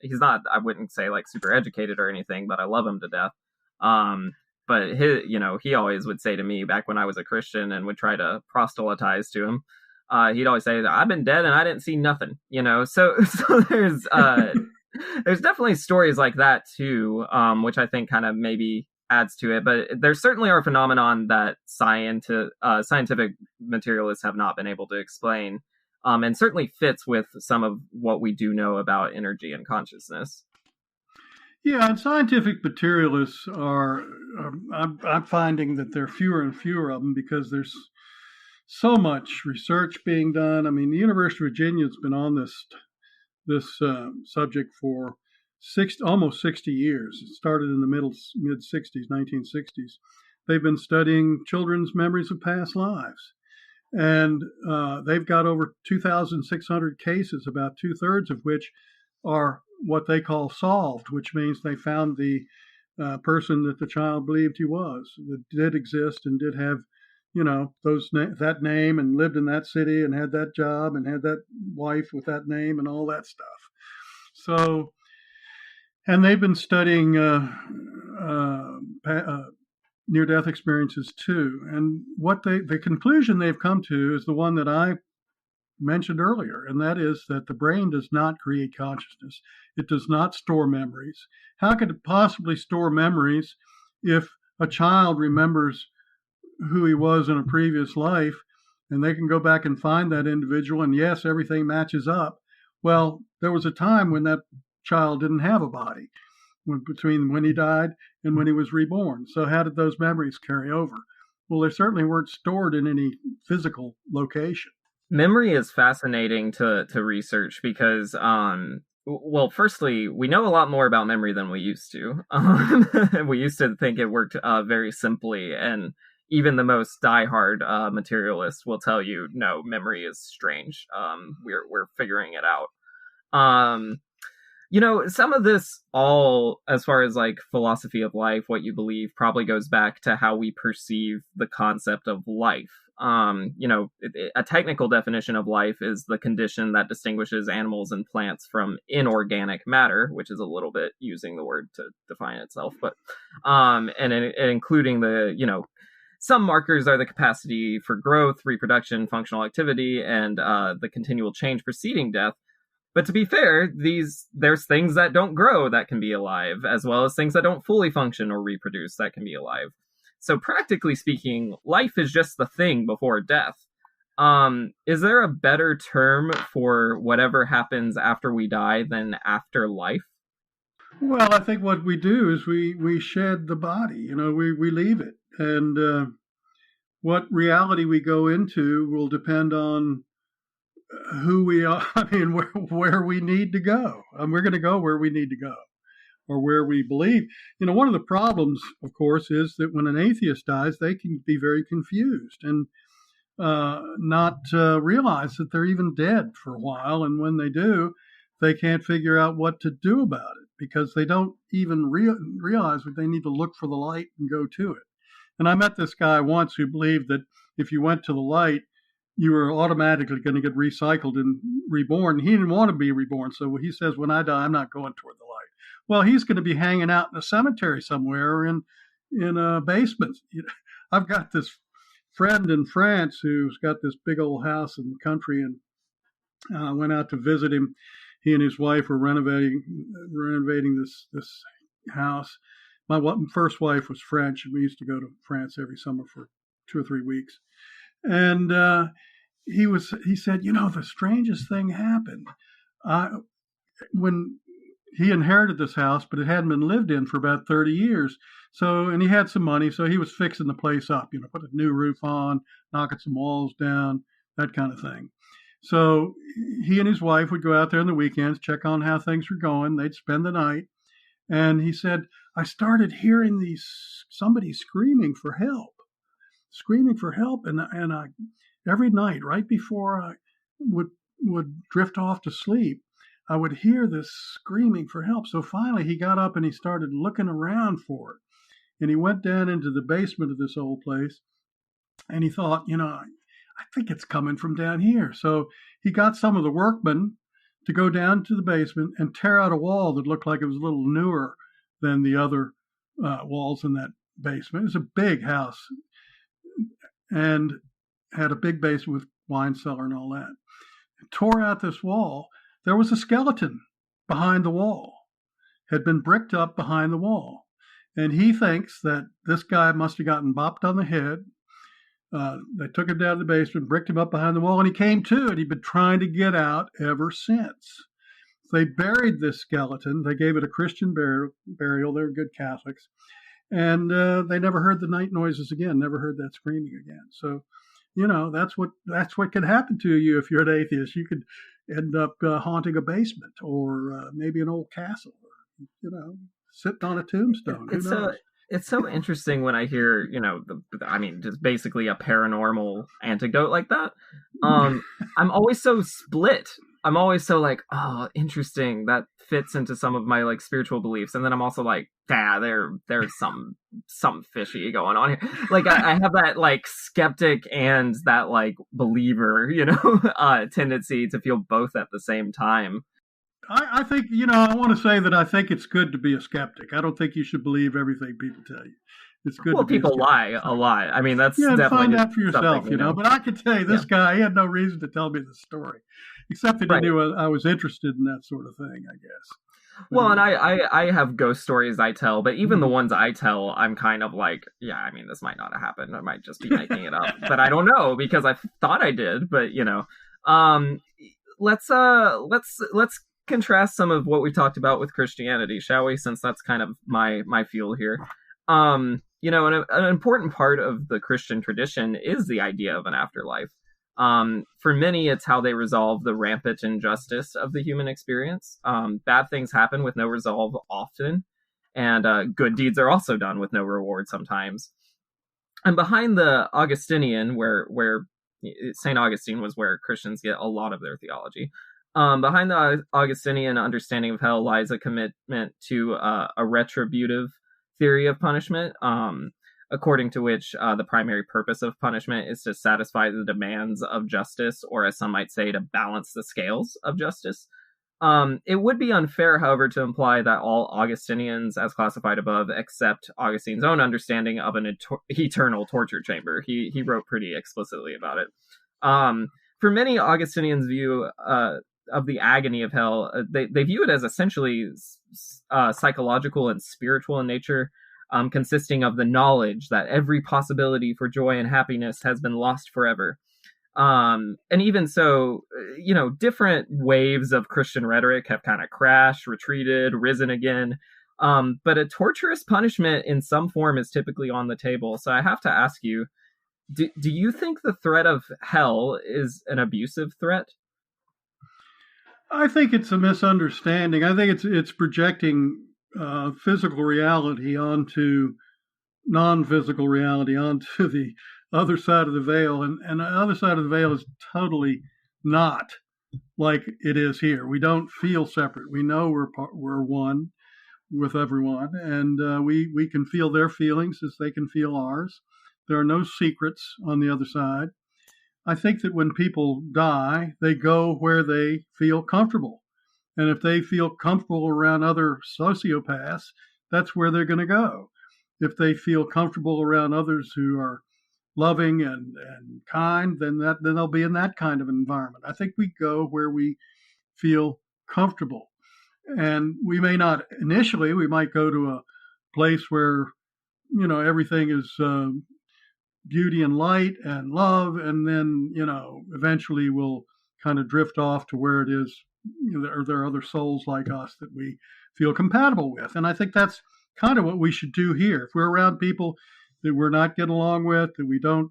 he's not, I wouldn't say like super educated or anything, but I love him to death. But he always would say to me back when I was a Christian and would try to proselytize to him, he'd always say, I've been dead and I didn't see nothing, So there's definitely stories like that too, which I think kind of maybe adds to it. But there certainly are phenomenon that scientific materialists have not been able to explain, and certainly fits with some of what we do know about energy and consciousness. Yeah, and scientific materialists are. I'm finding that there are fewer and fewer of them because there's so much research being done. I mean, the University of Virginia has been on this subject for almost 60 years. It started in the mid 60s, 1960s. They've been studying children's memories of past lives, and they've got over 2,600 cases, about two-thirds of which are what they call solved, which means they found the person that the child believed he was, that did exist and did have, that name and lived in that city and had that job and had that wife with that name and all that stuff. So, and they've been studying near-death experiences too. And the conclusion they've come to is the one that I mentioned earlier, and that is that the brain does not create consciousness. It does not store memories. How could it possibly store memories if a child remembers who he was in a previous life and they can go back and find that individual and yes, everything matches up? Well, there was a time when that child didn't have a body between when he died and when he was reborn. So how did those memories carry over? Well, they certainly weren't stored in any physical location. Memory is fascinating to research because well, firstly, we know a lot more about memory than we used to. We used to think it worked very simply, and even the most diehard materialist will tell you, no, memory is strange. We're figuring it out. Some of this, all as far as like philosophy of life, what you believe, probably goes back to how we perceive the concept of life. A technical definition of life is the condition that distinguishes animals and plants from inorganic matter, which is a little bit using the word to define itself, but and including some markers are the capacity for growth, reproduction, functional activity, and the continual change preceding death. But to be fair, there's things that don't grow that can be alive, as well as things that don't fully function or reproduce that can be alive. So practically speaking, life is just the thing before death. Is there a better term for whatever happens after we die than afterlife? Well, I think what we do is we shed the body, we leave it. And what reality we go into will depend on who we are. I mean, where we need to go. And we're going to go where we need to go or where we believe. One of the problems, of course, is that when an atheist dies, they can be very confused and not realize that they're even dead for a while. And when they do, they can't figure out what to do about it because they don't even realize that they need to look for the light and go to it. And I met this guy once who believed that if you went to the light, you were automatically going to get recycled and reborn. He didn't want to be reborn. So he says, when I die, I'm not going toward the light. Well, he's going to be hanging out in a cemetery somewhere or in a basement. I've got this friend in France who's got this big old house in the country, and I went out to visit him. He and his wife were renovating this house. My first wife was French, and we used to go to France every summer for 2 or 3 weeks. And he said, the strangest thing happened. When he inherited this house, but it hadn't been lived in for about 30 years. And he had some money, so he was fixing the place up, put a new roof on, knocking some walls down, that kind of thing. So he and his wife would go out there on the weekends, check on how things were going. They'd spend the night. And he said, I started hearing somebody screaming for help. And I every night, right before I would drift off to sleep, I would hear this screaming for help. So finally he got up and he started looking around for it. And he went down into the basement of this old place and he thought, I think it's coming from down here. So he got some of the workmen to go down to the basement and tear out a wall that looked like it was a little newer than the other walls in that basement. It was a big house and had a big basement with wine cellar and all that. It tore out this wall. There was a skeleton behind the wall, had been bricked up behind the wall. And he thinks that this guy must have gotten bopped on the head. They took him down to the basement, bricked him up behind the wall, and he came to, and he'd been trying to get out ever since. they buried this skeleton. They gave it a Christian burial. They're good Catholics. And they never heard the night noises again, never heard that screaming again. So, that's what could happen to you if you're an atheist. You could end up haunting a basement or maybe an old castle, or, sitting on a tombstone. Who knows? It's so interesting when I hear, just basically a paranormal anecdote like that. I'm always so split. I'm always so like, oh, interesting. That fits into some of my like spiritual beliefs. And then I'm also like, there's some fishy going on here. Like I have that like skeptic and that like believer, tendency to feel both at the same time. I think, I want to say that I think it's good to be a skeptic. I don't think you should believe everything people tell you. It's good. Well, people lie a lot. I mean, that's definitely find out for yourself, But I can tell you, this guy, he had no reason to tell me the story, except that he knew I was interested in that sort of thing, I guess. Well, and I have ghost stories I tell, but even the ones I tell, I'm kind of like, this might not have happened. I might just be making it up, but I don't know because I thought I did. But let's contrast some of what we talked about with Christianity, shall we? Since that's kind of my field here. An important part of the Christian tradition is the idea of an afterlife. For many, it's how they resolve the rampant injustice of the human experience. Bad things happen with no resolve often, and good deeds are also done with no reward sometimes. And behind the Augustinian, where St. Augustine was where Christians get a lot of their theology, behind the Augustinian understanding of hell lies a commitment to a retributive theory of punishment, according to which the primary purpose of punishment is to satisfy the demands of justice, or as some might say, to balance the scales of justice. It would be unfair, however, to imply that all Augustinians, as classified above, accept Augustine's own understanding of an eternal torture chamber. He wrote pretty explicitly about it. For many, Augustinians' view of the agony of hell, they view it as essentially psychological and spiritual in nature, consisting of the knowledge that every possibility for joy and happiness has been lost forever. And even so, different waves of Christian rhetoric have kind of crashed, retreated, risen again. But a torturous punishment in some form is typically on the table. So I have to ask you, do you think the threat of hell is an abusive threat? I think it's a misunderstanding. I think it's projecting physical reality onto non-physical reality, onto the other side of the veil. And the other side of the veil is totally not like it is here. We don't feel separate. We know we're one with everyone, and we can feel their feelings as they can feel ours. There are no secrets on the other side. I think that when people die, they go where they feel comfortable. And if they feel comfortable around other sociopaths, that's where they're going to go. If they feel comfortable around others who are loving and kind, then they'll be in that kind of environment. I think we go where we feel comfortable. And we may not initially, we might go to a place where, everything is beauty and light and love, and then eventually we'll kind of drift off to where it is there are other souls like us that we feel compatible with. And I think that's kind of what we should do here. If we're around people that we're not getting along with, that we don't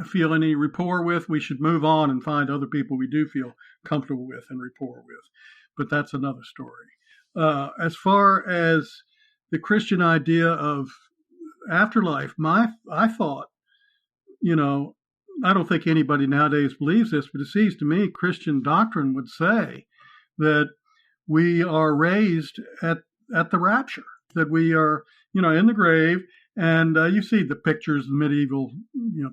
feel any rapport with, we should move on and find other people we do feel comfortable with and rapport with. But that's another story. As far as the Christian idea of afterlife, I thought, I don't think anybody nowadays believes this, but it seems to me Christian doctrine would say that we are raised at the rapture, that we are, in the grave. And you see the pictures, the medieval,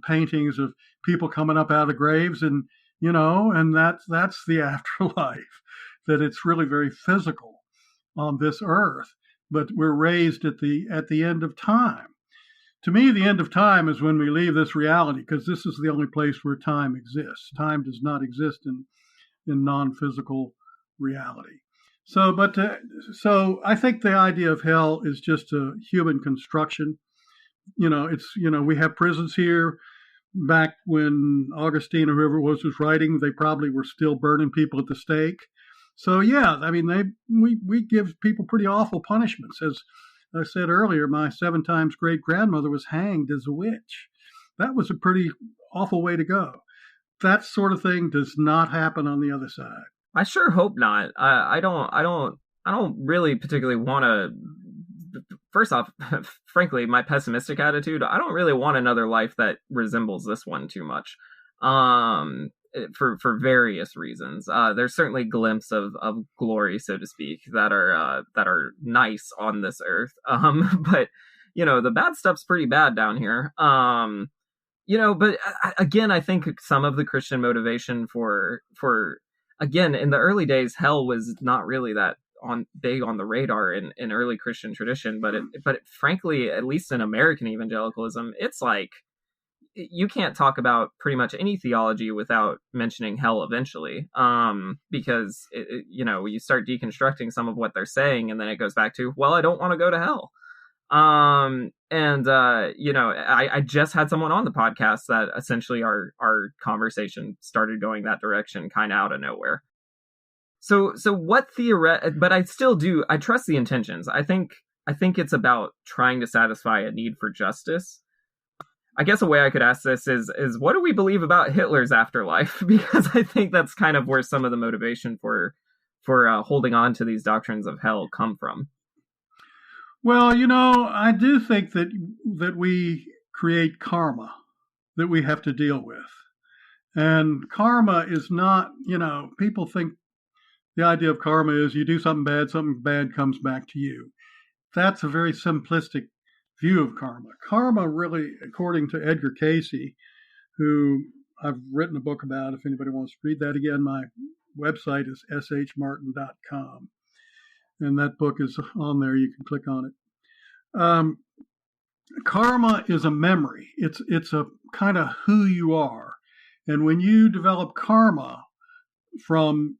paintings of people coming up out of the graves, and and that's the afterlife. That it's really very physical on this earth, but we're raised at the end of time. To me, the end of time is when we leave this reality, because this is the only place where time exists. Time does not exist in non-physical reality. So I think the idea of hell is just a human construction. We have prisons here. back when Augustine or whoever it was writing, they probably were still burning people at the stake. So yeah, I mean, we give people pretty awful punishments. As I said earlier, my 7 times great grandmother was hanged as a witch. That was a pretty awful way to go. That sort of thing does not happen on the other side. I sure hope not. I don't really particularly want to. First off, frankly, my pessimistic attitude, I don't really want another life that resembles this one too much. For various reasons. There's certainly glimpses of glory, so to speak, that are nice on this earth. But the bad stuff's pretty bad down here. But again, I think some of the Christian motivation for again, in the early days, hell was not really that big on the radar in early Christian tradition, but frankly, at least in American evangelicalism, it's like you can't talk about pretty much any theology without mentioning hell eventually, because you start deconstructing some of what they're saying, and then it goes back to, well, I don't want to go to hell. I just had someone on the podcast that essentially our conversation started going that direction, kind of out of nowhere. So what but I still do, I trust the intentions. I think it's about trying to satisfy a need for justice. I guess a way I could ask this is what do we believe about Hitler's afterlife? Because I think that's kind of where some of the motivation for holding on to these doctrines of hell come from. Well, I do think that we create karma that we have to deal with. And karma is not, people think the idea of karma is you do something bad comes back to you. That's a very simplistic view of karma. Karma really, according to Edgar Casey, who I've written a book about, if anybody wants to read that again, my website is shmartin.com. And that book is on there. You can click on it. Karma is a memory. It's a kind of who you are. And when you develop karma from,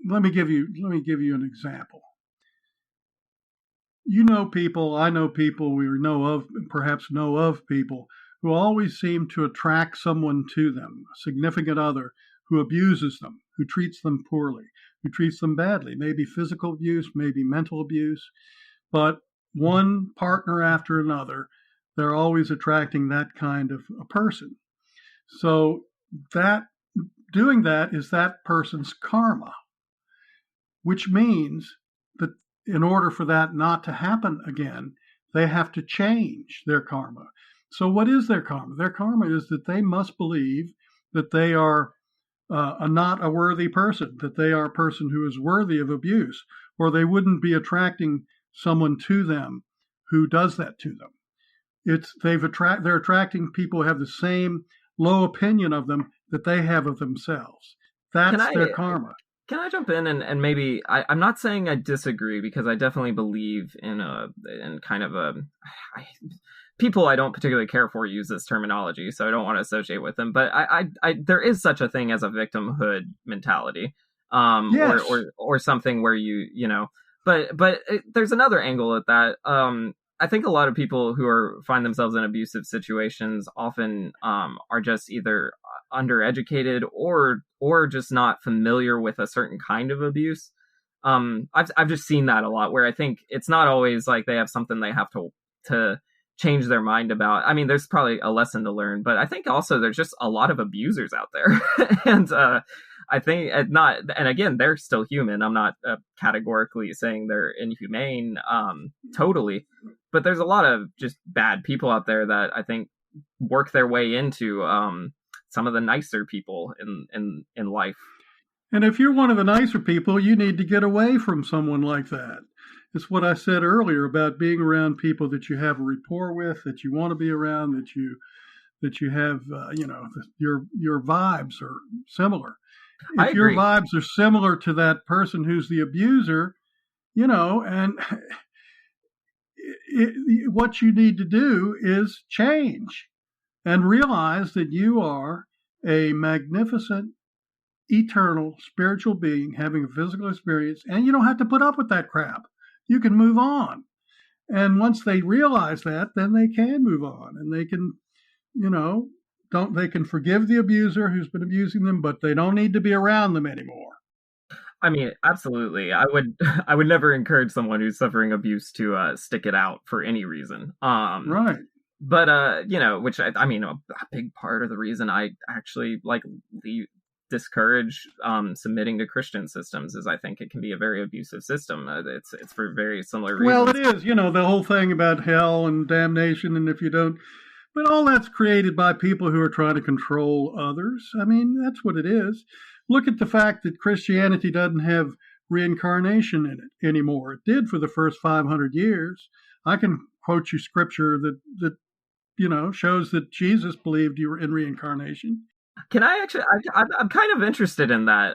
let me give you an example. I know people, perhaps know of people who always seem to attract someone to them, a significant other who abuses them, who treats them poorly, who treats them badly, maybe physical abuse, maybe mental abuse, but one partner after another, they're always attracting that kind of a person. So doing that is that person's karma, which means that in order for that not to happen again, they have to change their karma. So what is their karma? Their karma is that they must believe that they are not a worthy person, that they are a person who is worthy of abuse, or they wouldn't be attracting someone to them who does that to them. They're attracting people who have the same low opinion of them that they have of themselves. That's their karma. Can I jump in and maybe I'm not saying I disagree, because I definitely believe in kind of people I don't particularly care for use this terminology, so I don't want to associate with them. But I there is such a thing as a victimhood mentality, yes. or something where but there's another angle at that. I think a lot of people who find themselves in abusive situations often are just either undereducated or just not familiar with a certain kind of abuse. I've just seen that a lot, where I think it's not always like they have something they have to change their mind about. I mean, there's probably a lesson to learn, but I think also there's just a lot of abusers out there. And I think and again, they're still human. I'm not categorically saying they're inhumane, totally, but there's a lot of just bad people out there that I think work their way into some of the nicer people in life. And if you're one of the nicer people, you need to get away from someone like that. It's what I said earlier about being around people that you have a rapport with, that you want to be around, that you have, your vibes are similar. If your vibes are similar to that person who's the abuser, and what you need to do is change and realize that you are a magnificent, eternal, spiritual being having a physical experience, and you don't have to put up with that crap. You can move on. And once they realize that, then they can move on, and they can, they can forgive the abuser who's been abusing them, but they don't need to be around them anymore. I mean, absolutely. I would I would never encourage someone who's suffering abuse to stick it out for any reason. Right. But which I mean, a big part of the reason I actually discourage submitting to Christian systems is I think it can be a very abusive system. It's for very similar reasons. Well, it is. The whole thing about hell and damnation, and if you don't. But all that's created by people who are trying to control others. I mean, that's what it is. Look at the fact that Christianity doesn't have reincarnation in it anymore. It did for the first 500 years. I can quote you scripture that shows that Jesus believed you were in reincarnation. Can I actually? I'm kind of interested in that.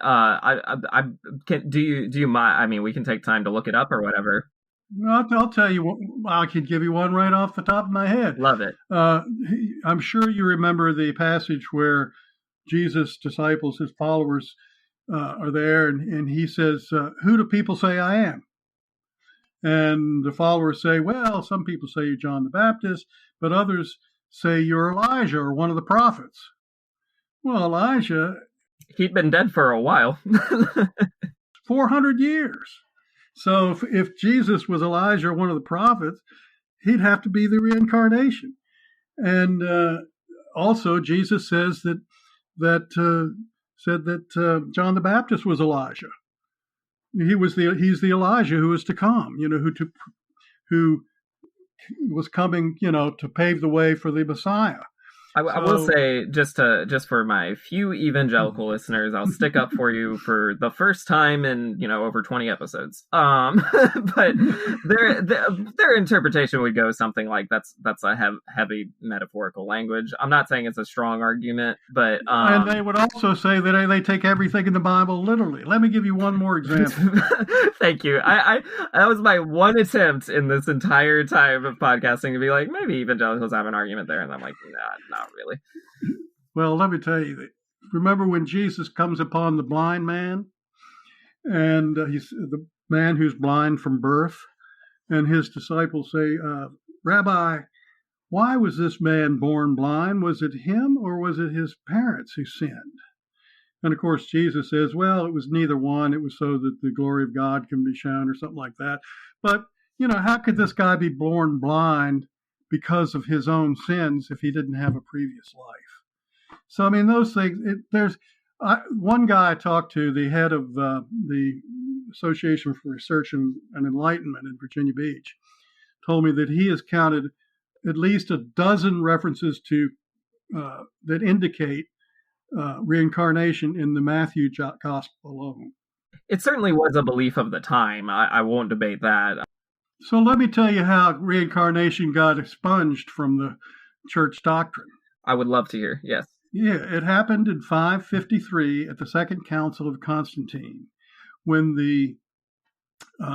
Do you mind? I mean, we can take time to look it up or whatever. I'll tell you. I could give you one right off the top of my head. Love it. I'm sure you remember the passage where Jesus' disciples, his followers, are there, and he says, "Who do people say I am?" And the followers say, "Well, some people say you're John the Baptist, but others say you're Elijah or one of the prophets." Well, Elijah, he'd been dead for a while. 400 years. So if Jesus was Elijah or one of the prophets, he'd have to be the reincarnation. And also, Jesus says that John the Baptist was Elijah. He's the Elijah who is to come. Who was coming. To pave the way for the Messiah. I will say, just for my few evangelical listeners, I'll stick up for you for the first time in over 20 episodes. But their interpretation would go something like that's a heavy metaphorical language. I'm not saying it's a strong argument, but and they would also say that they take everything in the Bible literally. Let me give you one more example. Thank you. I that was my one attempt in this entire time of podcasting to be like, maybe evangelicals have an argument there, and I'm like, nah, not really. Well, let me tell you that. Remember when Jesus comes upon the blind man, and he's the man who's blind from birth, and his disciples say, "Rabbi, why was this man born blind? Was it him or was it his parents who sinned?" And of course, Jesus says, "Well, it was neither one. It was so that the glory of God can be shown," or something like that. But how could this guy be born blind because of his own sins if he didn't have a previous life? So, I mean, those things, one guy I talked to, the head of the Association for Research and Enlightenment in Virginia Beach, told me that he has counted at least a dozen references to that indicate reincarnation in the Matthew Gospel alone. It certainly was a belief of the time. I won't debate that. So let me tell you how reincarnation got expunged from the church doctrine. I would love to hear, yes. Yeah, it happened in 553 at the Second Council of Constantine, when the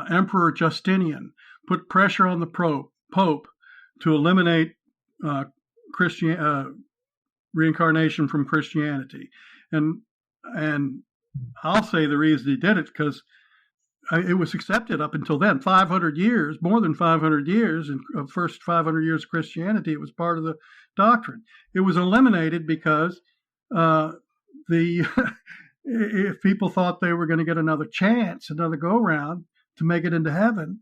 Emperor Justinian put pressure on the Pope to eliminate reincarnation from Christianity. And I'll say the reason he did it because it was accepted up until then. 500 years, more than 500 years, in the first 500 years of Christianity, it was part of the doctrine. It was eliminated because if people thought they were going to get another chance, another go-round to make it into heaven,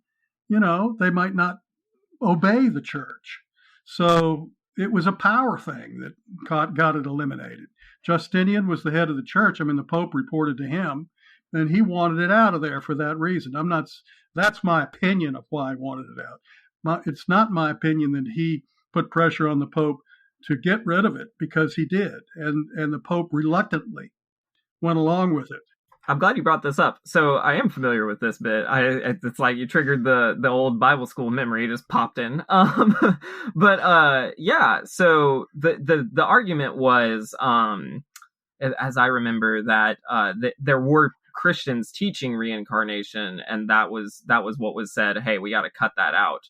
they might not obey the church. So it was a power thing that got it eliminated. Justinian was the head of the church. I mean, the Pope reported to him, and he wanted it out of there for that reason. That's my opinion of why he wanted it out. It's not my opinion that he put pressure on the Pope to get rid of it, because he did. And the Pope reluctantly went along with it. I'm glad you brought this up. So I am familiar with this bit. It's like you triggered the old Bible school memory, just popped in. But yeah. So the argument was, as I remember, that there were Christians teaching reincarnation, and that was what was said. Hey, we got to cut that out.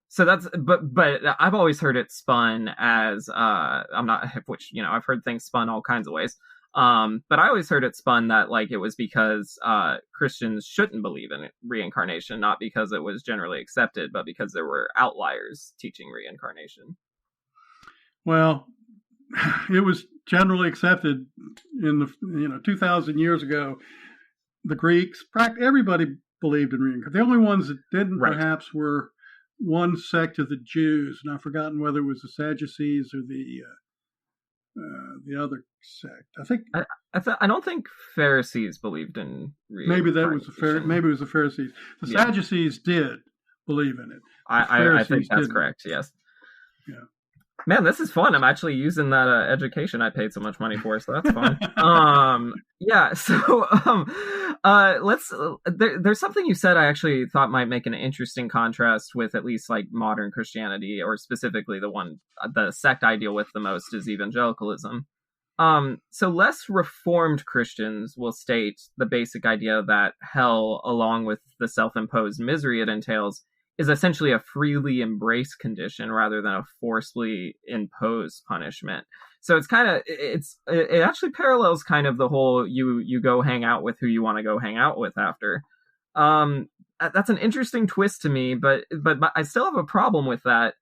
So that's but I've always heard it spun as I've heard things spun all kinds of ways. But I always heard it spun that it was because Christians shouldn't believe in reincarnation, not because it was generally accepted, but because there were outliers teaching reincarnation. Well, it was generally accepted in the 2,000 years ago. The Greeks, everybody believed in reincarnation. The only ones that didn't, Right. perhaps, were one sect of the Jews, and I've forgotten whether it was the Sadducees or the other sect. I think I don't think Pharisees believed in maybe that was maybe it was the Pharisees. The Sadducees did believe in it. I think that's correct. Yes. Yeah. Man, this is fun. I'm actually using that education I paid so much money for, so that's fun. Yeah. So, there's something you said I actually thought might make an interesting contrast with at least like modern Christianity, or specifically the sect I deal with the most is evangelicalism. So less reformed Christians will state the basic idea that hell, along with the self-imposed misery it entails, is essentially a freely embraced condition rather than a forcibly imposed punishment. So it actually parallels kind of the whole you go hang out with who you want to go hang out with after. That's an interesting twist to me, but I still have a problem with that.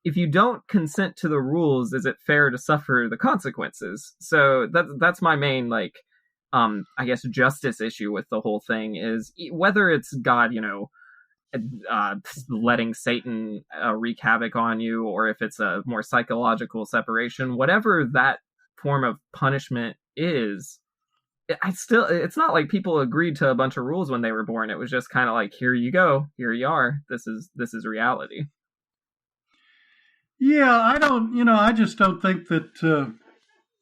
If you don't consent to the rules, is it fair to suffer the consequences? So that's my main I guess justice issue with the whole thing, is whether it's God, letting Satan wreak havoc on you, or if it's a more psychological separation, whatever that form of punishment is, it's not like people agreed to a bunch of rules when they were born. It was just kind of like, here you go, here you are, this is reality. Yeah, I just don't think that,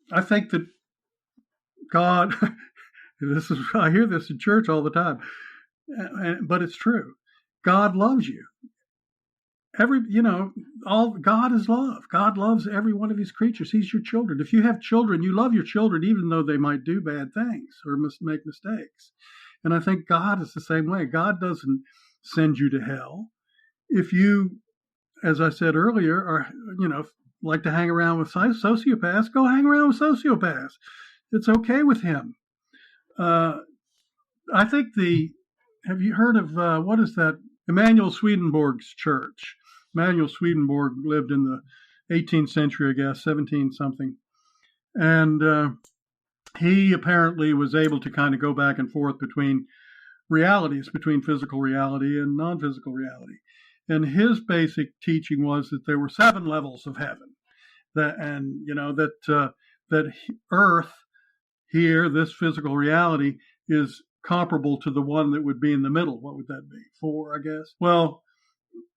I think that God, I hear this in church all the time, but it's true. God loves you. God is love. God loves every one of his creatures. He's your children. If you have children, you love your children, even though they might do bad things or make mistakes. And I think God is the same way. God doesn't send you to hell. If you, as I said earlier, are, like to hang around with sociopaths, go hang around with sociopaths. It's okay with him. I think have you heard of, what is that? Emanuel Swedenborg's church. Emanuel Swedenborg lived in the 18th century, I guess, 17 something. And he apparently was able to kind of go back and forth between realities, between physical reality and non-physical reality. And his basic teaching was that there were 7 levels of heaven. That Earth here, this physical reality, is comparable to the one that would be in the middle. What would that be? 4, I guess. Well,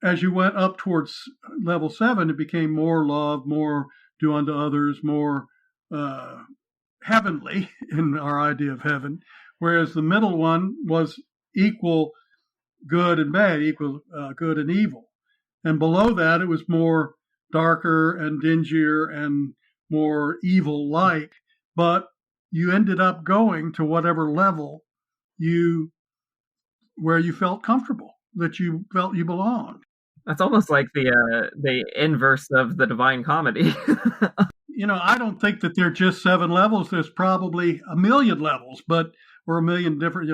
as you went up towards level 7, it became more love, more do unto others, more heavenly in our idea of heaven. Whereas the middle one was equal good and bad, equal good and evil. And below that, it was more darker and dingier and more evil-like. But you ended up going to whatever level where you felt comfortable, that you felt you belonged. That's almost like the inverse of the Divine Comedy. I don't think that there are just 7 levels. There's probably a million levels, or a million different.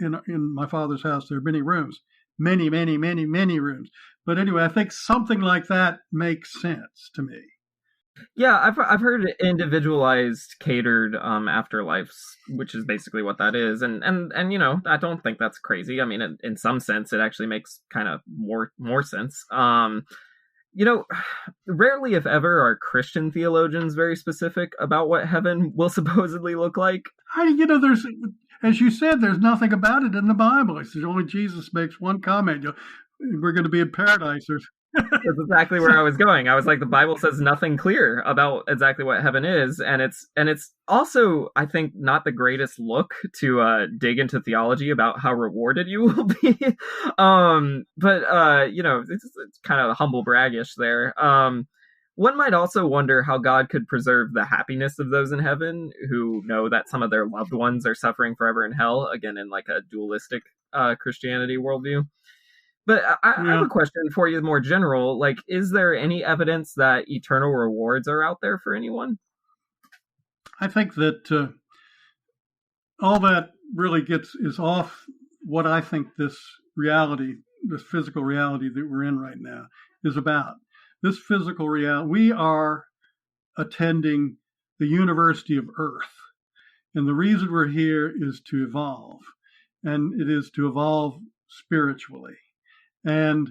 In my Father's house, there are many rooms, many, many, many, many rooms. But anyway, I think something like that makes sense to me. Yeah, I've heard individualized, catered afterlives, which is basically what that is, and I don't think that's crazy. I mean, in some sense, it actually makes kind of more sense. Rarely, if ever, are Christian theologians very specific about what heaven will supposedly look like. There's, as you said, there's nothing about it in the Bible. It's only Jesus makes one comment. We're going to be in paradise. That's exactly where I was going. I was like, the Bible says nothing clear about exactly what heaven is, and it's also, I think, not the greatest look to dig into theology about how rewarded you will be. It's kind of humble braggish there. One might also wonder how God could preserve the happiness of those in heaven who know that some of their loved ones are suffering forever in hell, again, in like a dualistic Christianity worldview. But I have a question for you, more general. Like, is there any evidence that eternal rewards are out there for anyone? I think that all that really is off what I think this physical reality that we're in right now is about. This physical reality, we are attending the University of Earth. And the reason we're here is to evolve, and it is to evolve spiritually. And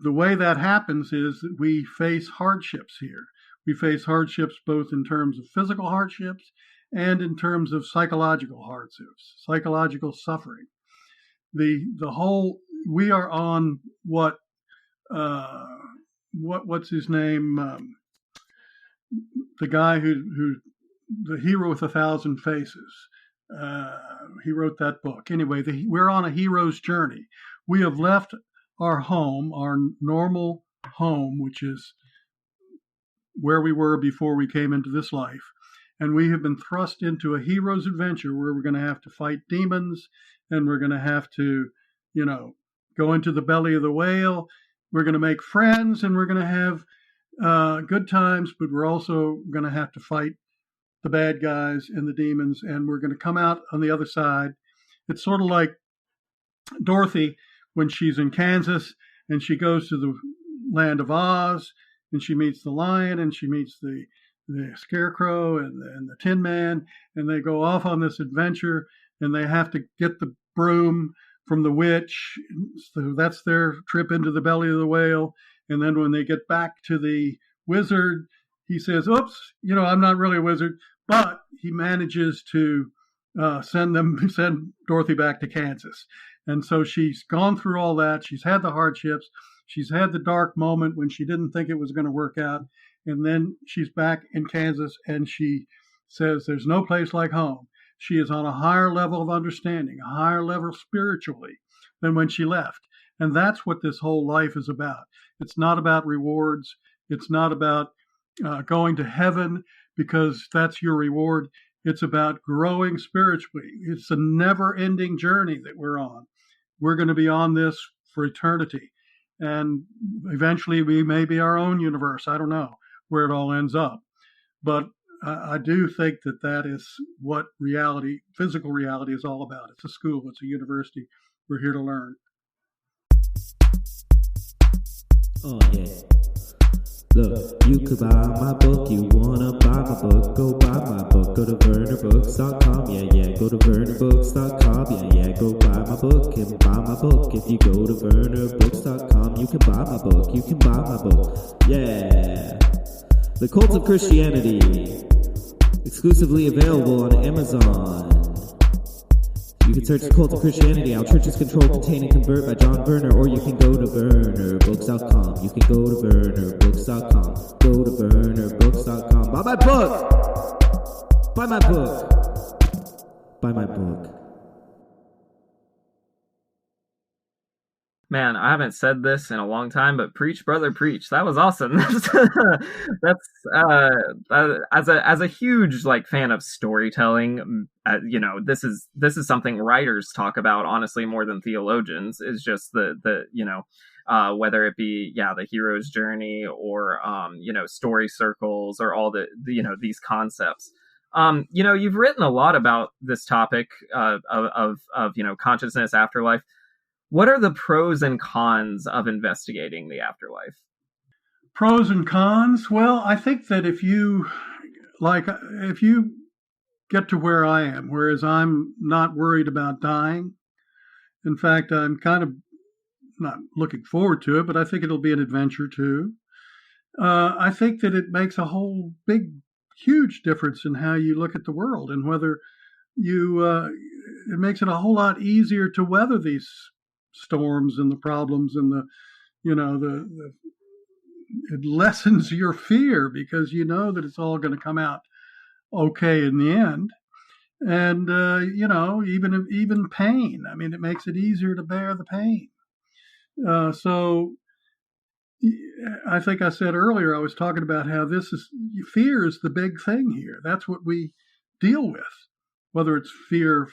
the way that happens is that we face hardships here. We face hardships both in terms of physical hardships and in terms of psychological hardships, psychological suffering. We are on what's his name? The guy who the hero with 1,000 faces. He wrote that book. Anyway, we're on a hero's journey. We have left our home, our normal home, which is where we were before we came into this life. And we have been thrust into a hero's adventure where we're going to have to fight demons, and we're going to have to, go into the belly of the whale. We're going to make friends, and we're going to have good times, but we're also going to have to fight the bad guys and the demons, and we're going to come out on the other side. It's sort of like Dorothy when she's in Kansas and she goes to the land of Oz, and she meets the lion, and she meets the scarecrow and the Tin Man, and they go off on this adventure, and they have to get the broom from the witch. So that's their trip into the belly of the whale. And then when they get back to the wizard, he says, oops, I'm not really a wizard, but he manages to send Dorothy back to Kansas. And so she's gone through all that. She's had the hardships. She's had the dark moment when she didn't think it was going to work out. And then she's back in Kansas, and she says there's no place like home. She is on a higher level of understanding, a higher level spiritually than when she left. And that's what this whole life is about. It's not about rewards. It's not about going to heaven because that's your reward. It's about growing spiritually. It's a never-ending journey that we're on. We're going to be on this for eternity. And eventually we may be our own universe. I don't know where it all ends up. But I do think that is what reality, physical reality, is all about. It's a school. It's a university. We're here to learn. Oh, yeah. Look, you could buy my book. You wanna buy my book? Go buy my book. Go to VernerBooks.com. Yeah. Go to VernerBooks.com. Yeah. Go buy my book and buy my book. If you go to VernerBooks.com, you can buy my book. You can buy my book. Yeah. The Cult of Christianity. Exclusively available on Amazon. You can search The Cult of Christianity, How Churches Control, Contain, and Convert by John Verner, or you can go to VernerBooks.com. You can go to VernerBooks.com. Go to VernerBooks.com. Buy my book! Buy my book! Buy my book. Man, I haven't said this in a long time, but preach, brother, preach. That was awesome. That's as a huge fan of storytelling. This is something writers talk about, honestly, more than theologians. Is just the whether it be the hero's journey or story circles or all these concepts. You've written a lot about this topic of consciousness, afterlife. What are the pros and cons of investigating the afterlife? Pros and cons? Well, I think that if you get to where I am, whereas I'm not worried about dying. In fact, I'm kind of not looking forward to it, but I think it'll be an adventure too. I think that it makes a whole huge difference in how you look at the world, and whether it makes it a whole lot easier to weather these storms and the problems, and it lessens your fear because you know that it's all going to come out okay in the end. And even pain, I mean, it makes it easier to bear the pain. So I think I said earlier, I was talking about how fear is the big thing here. That's what we deal with, whether it's fear of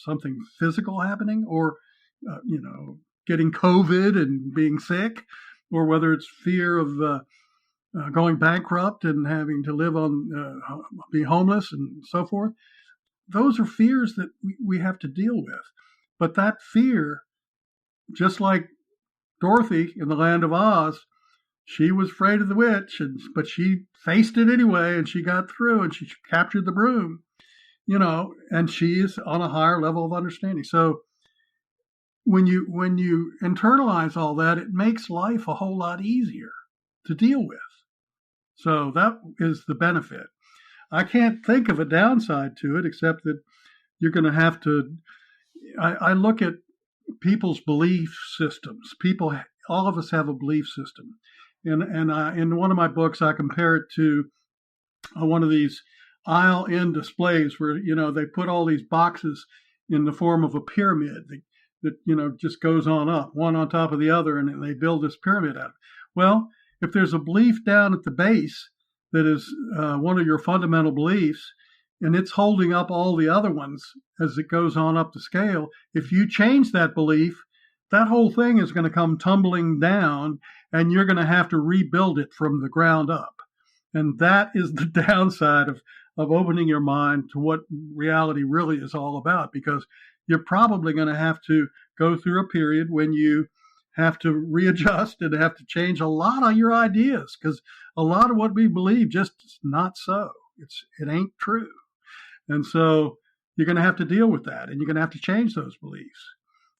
something physical happening, or getting COVID and being sick, or whether it's fear of going bankrupt and having to live on, be homeless and so forth. Those are fears that we have to deal with. But that fear, just like Dorothy in the Land of Oz, she was afraid of the witch, but she faced it anyway, and she got through, and she captured the broom, and she is on a higher level of understanding. So when you internalize all that, it makes life a whole lot easier to deal with. So that is the benefit. I can't think of a downside to it except that you're going to have to. I look at people's belief systems. All of us have a belief system, and in one of my books, I compare it to one of these aisle-in displays where they put all these boxes in the form of a pyramid that just goes on up, one on top of the other, and they build this pyramid out of it. Well, if there's a belief down at the base that is one of your fundamental beliefs, and it's holding up all the other ones as it goes on up the scale, if you change that belief, that whole thing is going to come tumbling down, and you're going to have to rebuild it from the ground up. And that is the downside of opening your mind to what reality really is all about, because you're probably going to have to go through a period when you have to readjust and have to change a lot of your ideas, because a lot of what we believe just is not so. It ain't true. And so you're going to have to deal with that, and you're going to have to change those beliefs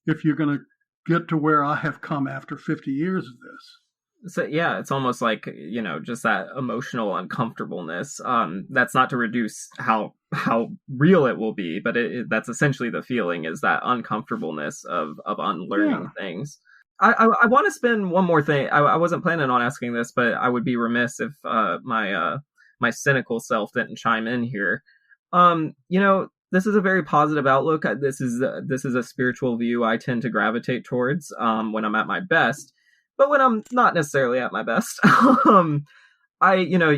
if you're going to get to where I have come after 50 years of this. So yeah, it's almost like, just that emotional uncomfortableness. That's not to reduce how real it will be, but that's essentially the feeling, is that uncomfortableness of unlearning things. I want to spin one more thing. I wasn't planning on asking this, but I would be remiss if my cynical self didn't chime in here. This is a very positive outlook. This is a spiritual view I tend to gravitate towards when I'm at my best. But when I'm not necessarily at my best, you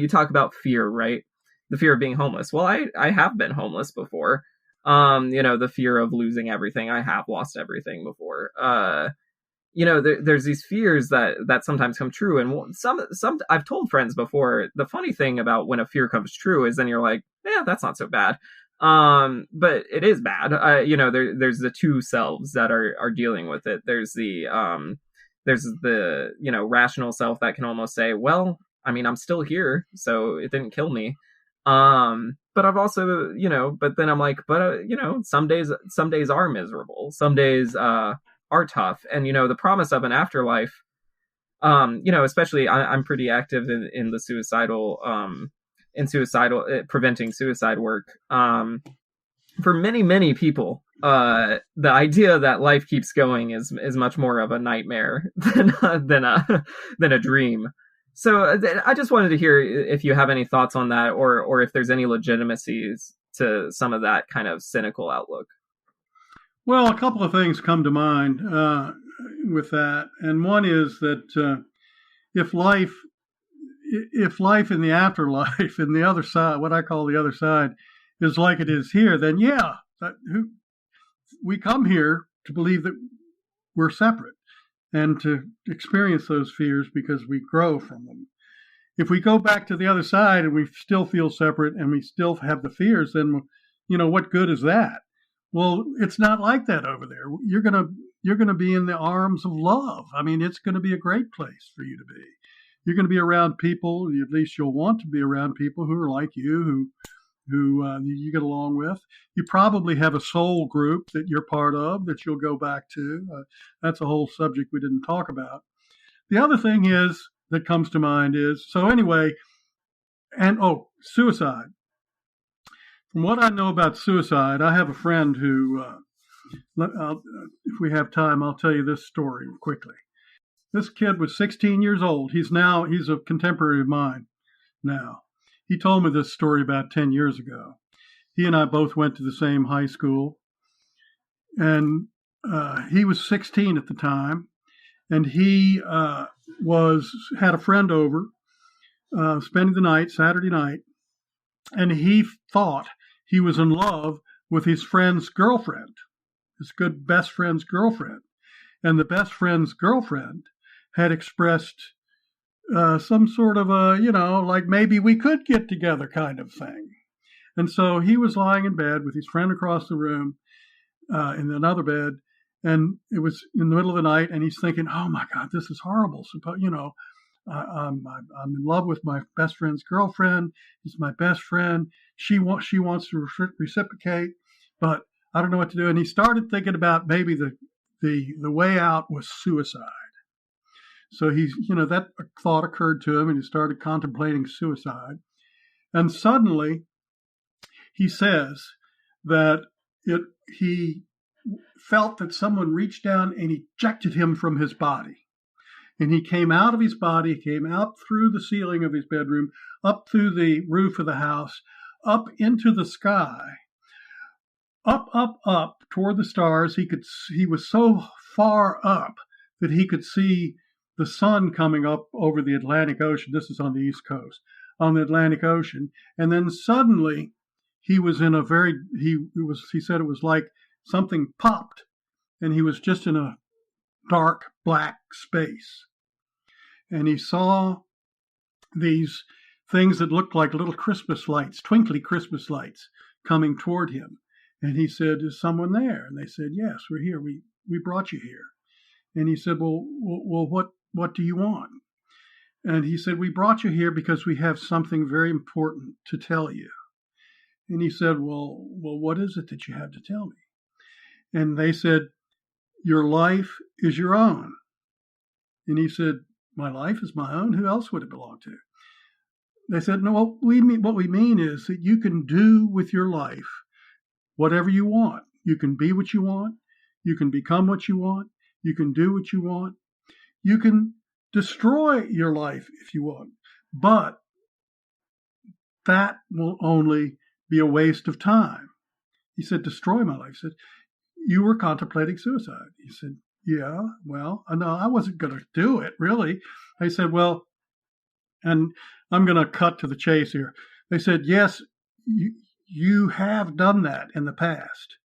talk about fear, right? The fear of being homeless. Well, I have been homeless before. The fear of losing everything. I have lost everything before. There's these fears that sometimes come true. And some I've told friends before, the funny thing about when a fear comes true is then you're like, yeah, that's not so bad. But it is bad. There's the two selves that are dealing with it. There's the rational self that can almost say, well, I mean, I'm still here, so it didn't kill me. But I've also, but then I'm like, some days are miserable. Some days, are tough. And, the promise of an afterlife, especially I'm pretty active in the suicidal, preventing suicide work. For many, many people, the idea that life keeps going is much more of a nightmare than a dream. So I just wanted to hear if you have any thoughts on that, or if there's any legitimacies to some of that kind of cynical outlook. Well, a couple of things come to mind with that, and one is that if life in the afterlife, in the other side, what I call the other side, is like it is here, then we come here to believe that we're separate and to experience those fears because we grow from them. If we go back to the other side and we still feel separate and we still have the fears, then what good is that? Well, it's not like that over there. You're gonna be in the arms of love. I mean, it's going to be a great place for you to be. You're going to be around people. At least you'll want to be around people who are like you, who you get along with. You probably have a soul group that you're part of that you'll go back to. That's a whole subject we didn't talk about. The other thing that comes to mind is, so anyway, suicide. From what I know about suicide, I have a friend who, if we have time, I'll tell you this story quickly. This kid was 16 years old. He's a contemporary of mine now. He told me this story about 10 years ago. He and I both went to the same high school, and he was 16 at the time, and he had a friend over spending the night, Saturday night, and he thought he was in love with his friend's girlfriend, his good best friend's girlfriend. And the best friend's girlfriend had expressed some sort of like maybe we could get together kind of thing. And so he was lying in bed with his friend across the room in another bed. And it was in the middle of the night, and he's thinking, oh, my God, this is horrible. I'm in love with my best friend's girlfriend. He's my best friend. She wants to reciprocate, but I don't know what to do. And he started thinking about maybe the way out was suicide. So that thought occurred to him, and he started contemplating suicide. And suddenly, he says that he felt that someone reached down and ejected him from his body. And he came out of his body, came out through the ceiling of his bedroom, up through the roof of the house, up into the sky, up toward the stars. He was so far up that he could see the sun coming up over the Atlantic Ocean. This is on the East Coast, on the Atlantic Ocean. And then suddenly he was in he said it was like something popped, and he was just in a dark black space. And he saw these things that looked like little Christmas lights, twinkly Christmas lights coming toward him. And he said, "Is someone there?" And they said, "Yes, we're here. We brought you here." And he said, "Well, what do you want?" And he said, "We brought you here because we have something very important to tell you." And he said, well, what is it that you have to tell me? And they said, "Your life is your own." And he said, "My life is my own? Who else would it belong to?" They said, "No, what we mean is that you can do with your life whatever you want. You can be what you want. You can become what you want. You can do what you want. You can destroy your life if you want. But that will only be a waste of time." He said, "Destroy my life." He said, "You were contemplating suicide." He said, "Yeah, well, no, I wasn't going to do it, really." I said, "Well," and I'm going to cut to the chase here. They said, "Yes, you have done that in the past.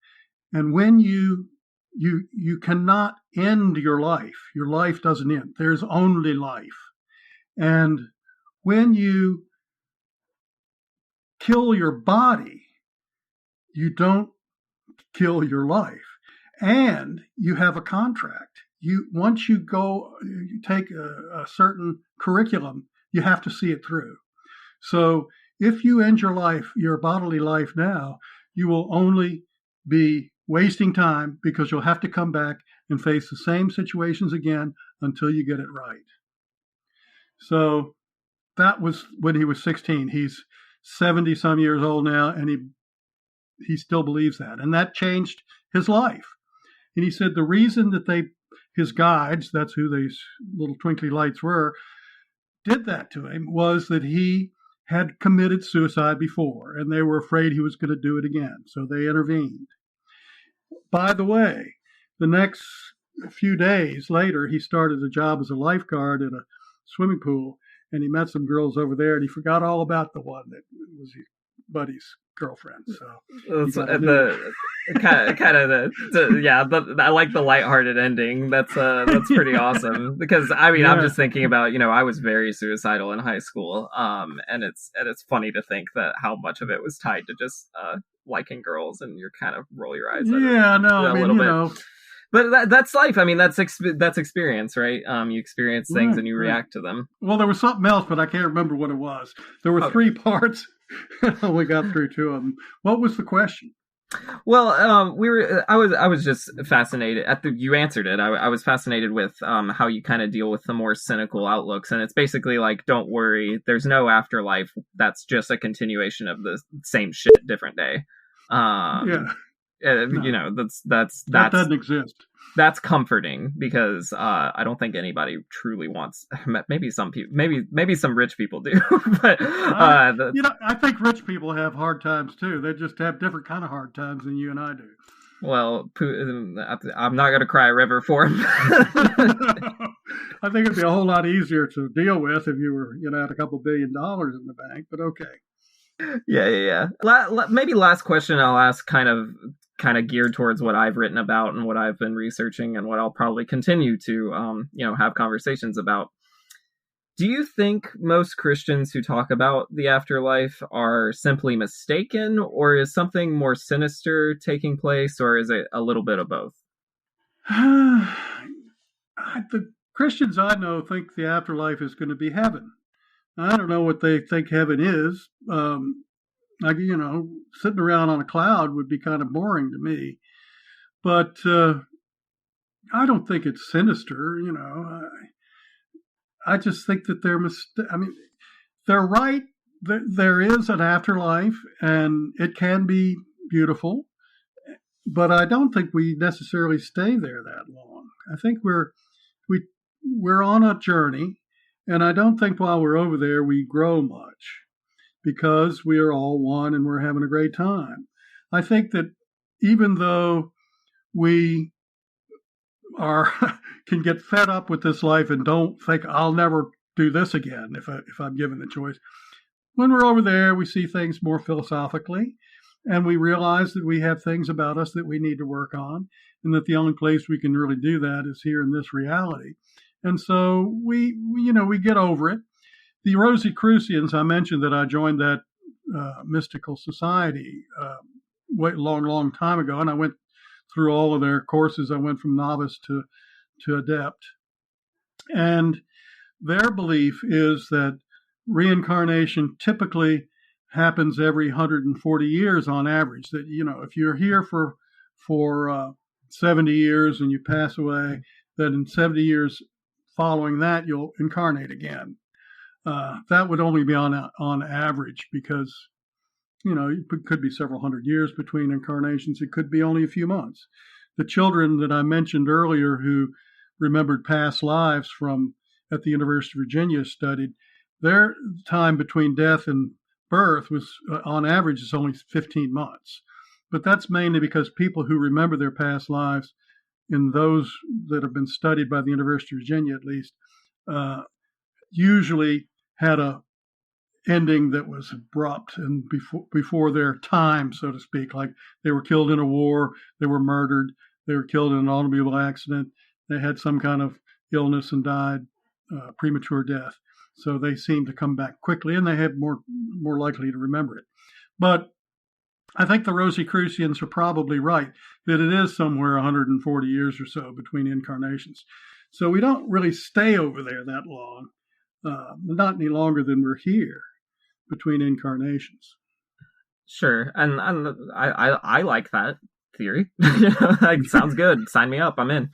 And when you cannot end your life. Your life doesn't end. There's only life. And when you kill your body, you don't kill your life. And you have a contract. Once you take a certain curriculum, you have to see it through. So if you end your bodily life now, you will only be wasting time because you'll have to come back and face the same situations again until you get it right." So that was when he was 16. He's 70 some years old now, and he still believes that. And that changed his life. And he said the reason that his guides, that's who these little twinkly lights were, did that to him was that he had committed suicide before, and they were afraid he was going to do it again. So they intervened. By the way, the next few days later, he started a job as a lifeguard at a swimming pool, and he met some girls over there, and he forgot all about the one that was his buddy's girlfriend. So I like the lighthearted ending. That's pretty awesome because I'm just thinking about, I was very suicidal in high school, and it's funny to think that how much of it was tied to just liking girls, and you kind of roll your eyes at a little bit. But that's life. I mean, that's experience, right? You experience things and you react to them. Well, there was something else, but I can't remember what it was. There were 3 parts. We got through 2 of them. What was the question? Well, I was just fascinated you answered it. I was fascinated with how you kind of deal with the more cynical outlooks, and it's basically like, don't worry, there's no afterlife. That's just a continuation of the same shit, different day. That doesn't exist. That's comforting because I don't think anybody truly wants. Maybe some people, maybe some rich people do, but I think rich people have hard times too. They just have different kind of hard times than you and I do. Well, I'm not going to cry a river for him. I think it'd be a whole lot easier to deal with if you were, had a couple $1 billion in the bank. But okay. Yeah. Maybe last question I'll ask, kind of geared towards what I've written about and what I've been researching and what I'll probably continue to, have conversations about. Do you think most Christians who talk about the afterlife are simply mistaken, or is something more sinister taking place, or is it a little bit of both? Christians I know think the afterlife is going to be heaven. I don't know what they think heaven is. Sitting around on a cloud would be kind of boring to me. But I don't think it's sinister. I just think that they're right. There is an afterlife, and it can be beautiful. But I don't think we necessarily stay there that long. I think we're on a journey, and I don't think while we're over there we grow much because we are all one and we're having a great time. I think that even though we are can get fed up with this life and don't think I'll never do this again if I'm given the choice, when we're over there we see things more philosophically. And we realize that we have things about us that we need to work on, and that the only place we can really do that is here in this reality. And so we get over it. The Rosicrucians, I mentioned that I joined that mystical society long time ago, and I went through all of their courses. I went from novice to adept. And their belief is that reincarnation typically happens every 140 years on average. That, if you're here for 70 years and you pass away, that in 70 years following that, you'll incarnate again. That would only be on average because, it could be several hundred years between incarnations. It could be only a few months. The children that I mentioned earlier who remembered past lives at the University of Virginia studied, their time between death and birth was on average is only 15 months. But that's mainly because people who remember their past lives, in those that have been studied by the University of Virginia at least, usually had a ending that was abrupt and before their time, so to speak. Like they were killed in a war, they were murdered, they were killed in an automobile accident, they had some kind of illness and died premature death. So they seem to come back quickly, and they have more likely to remember it. But I think the Rosicrucians are probably right that it is somewhere 140 years or so between incarnations. So we don't really stay over there that long, not any longer than we're here between incarnations. Sure, and I like that theory. Like, sounds good. Sign me up. I'm in.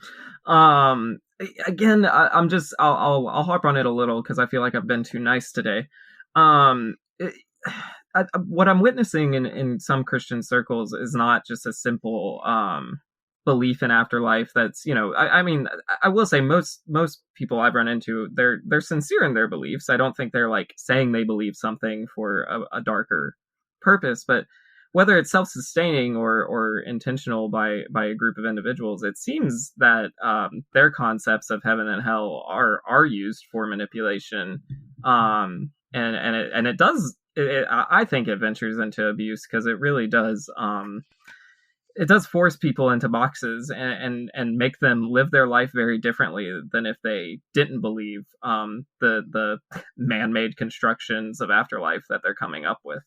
Again, I'll harp on it a little because I feel like I've been too nice today. What I'm witnessing in some Christian circles is not just a simple belief in afterlife. That's, I mean, I will say most people I've run into, they're sincere in their beliefs. I don't think they're like saying they believe something for a darker purpose, but whether it's self-sustaining or intentional by a group of individuals, it seems that their concepts of heaven and hell are used for manipulation, and it does. I think it ventures into abuse because it really does. It does force people into boxes and make them live their life very differently than if they didn't believe the man-made constructions of afterlife that they're coming up with.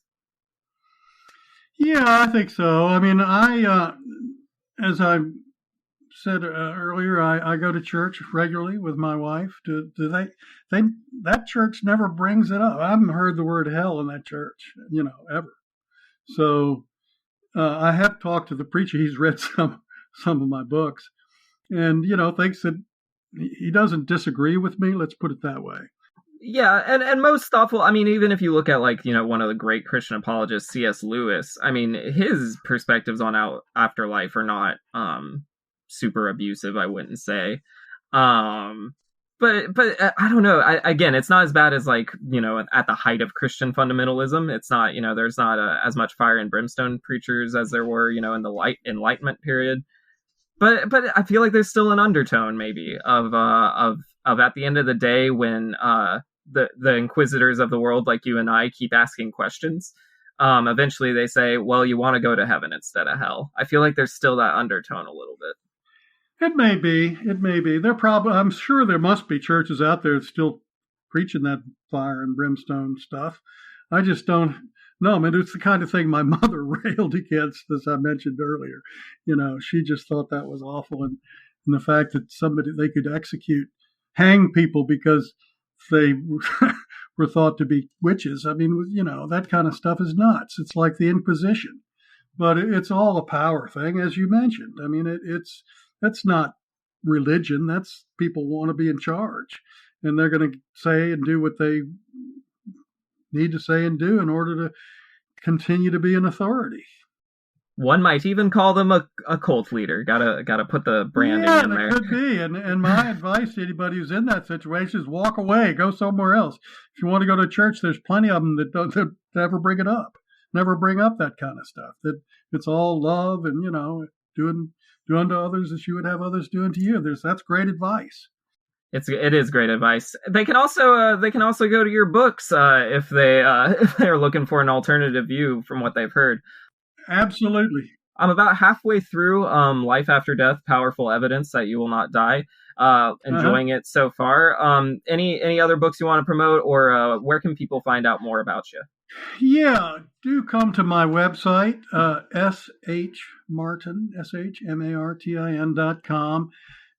Yeah, I think so. I mean, as I said earlier, I go to church regularly with my wife. That church never brings it up. I haven't heard the word hell in that church, ever. So I have talked to the preacher. He's read some of my books, and thinks that he doesn't disagree with me. Let's put it that way. Yeah, and most thoughtful. I mean, even if you look at one of the great Christian apologists, C.S. Lewis. I mean, his perspectives on afterlife are not super abusive, I wouldn't say. But I don't know. Again, it's not as bad as at the height of Christian fundamentalism. It's not there's not as much fire and brimstone preachers as there were in the Enlightenment period. But I feel like there's still an undertone maybe of at the end of the day when the inquisitors of the world like you and I keep asking questions, eventually they say, well, you want to go to heaven instead of hell. I feel like there's still that undertone a little bit. It may be. I'm sure there must be churches out there still preaching that fire and brimstone stuff. I just don't know. I mean, it's the kind of thing my mother railed against, as I mentioned earlier. She just thought that was awful. And the fact that they could execute hang people because they were thought to be witches. I mean, that kind of stuff is nuts. It's like the Inquisition, but it's all a power thing, as you mentioned. I mean, that's not religion. That's people want to be in charge, and they're going to say and do what they need to say and do in order to continue to be an authority. One might even call them a cult leader. Gotta put the branding in there. Yeah, could be. And my advice to anybody who's in that situation is walk away, go somewhere else. If you want to go to church, there's plenty of them that don't ever bring it up. Never bring up that kind of stuff. That it's all love and doing unto others as you would have others do unto you. That's great advice. It is great advice. They can also go to your books if they're looking for an alternative view from what they've heard. Absolutely. I'm about halfway through Life After Death, Powerful Evidence That You Will Not Die. Enjoying it so far. Any other books you want to promote, or where can people find out more about you? Yeah, do come to my website, shmartin.com.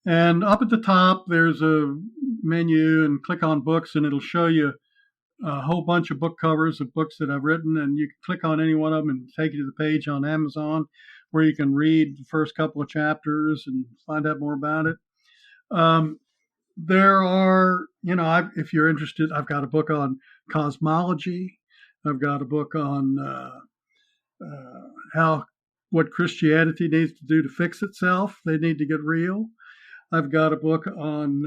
And up at the top, there's a menu, and click on books, and it'll show you a whole bunch of book covers of books that I've written, and you can click on any one of them and take you to the page on Amazon where you can read the first couple of chapters and find out more about it. There are, if you're interested, I've got a book on cosmology. I've got a book on what Christianity needs to do to fix itself. They need to get real. I've got a book on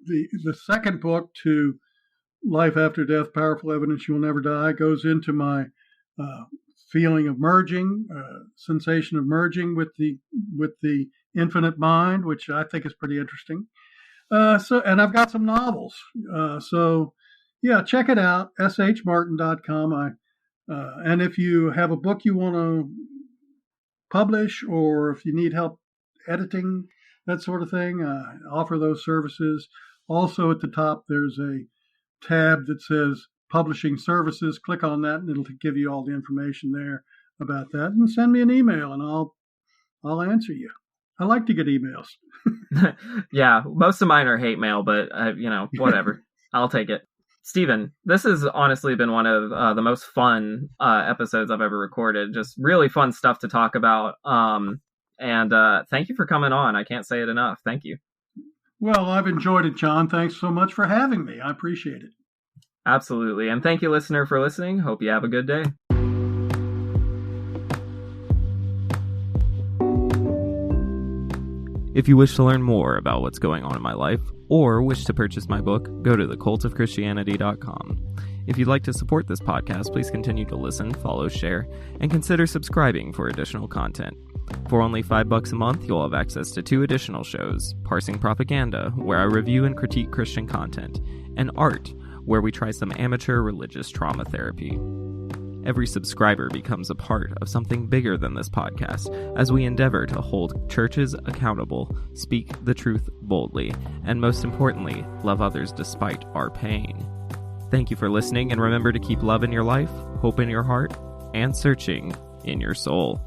the second book to Life After Death, Powerful Evidence You Will Never Die, goes into my feeling of merging, sensation of merging with the infinite mind, which I think is pretty interesting. And I've got some novels. So yeah, check it out, shmartin.com. And if you have a book you want to publish, or if you need help editing, that sort of thing, offer those services. Also at the top, there's a tab that says Publishing Services. Click on that, and it'll give you all the information there about that. And send me an email, and I'll answer you. I like to get emails. Yeah, most of mine are hate mail, but whatever. I'll take it. Stephen, this has honestly been one of the most fun episodes I've ever recorded. Just really fun stuff to talk about. And thank you for coming on. I can't say it enough. Thank you. Well, I've enjoyed it, John. Thanks so much for having me. I appreciate it. Absolutely. And thank you, listener, for listening. Hope you have a good day. If you wish to learn more about what's going on in my life, or wish to purchase my book, go to thecultofchristianity.com. If you'd like to support this podcast, please continue to listen, follow, share, and consider subscribing for additional content. For only $5 a month, you'll have access to 2 additional shows, Parsing Propaganda, where I review and critique Christian content, and Art, where we try some amateur religious trauma therapy. Every subscriber becomes a part of something bigger than this podcast, as we endeavor to hold churches accountable, speak the truth boldly, and most importantly, love others despite our pain. Thank you for listening, and remember to keep love in your life, hope in your heart, and searching in your soul.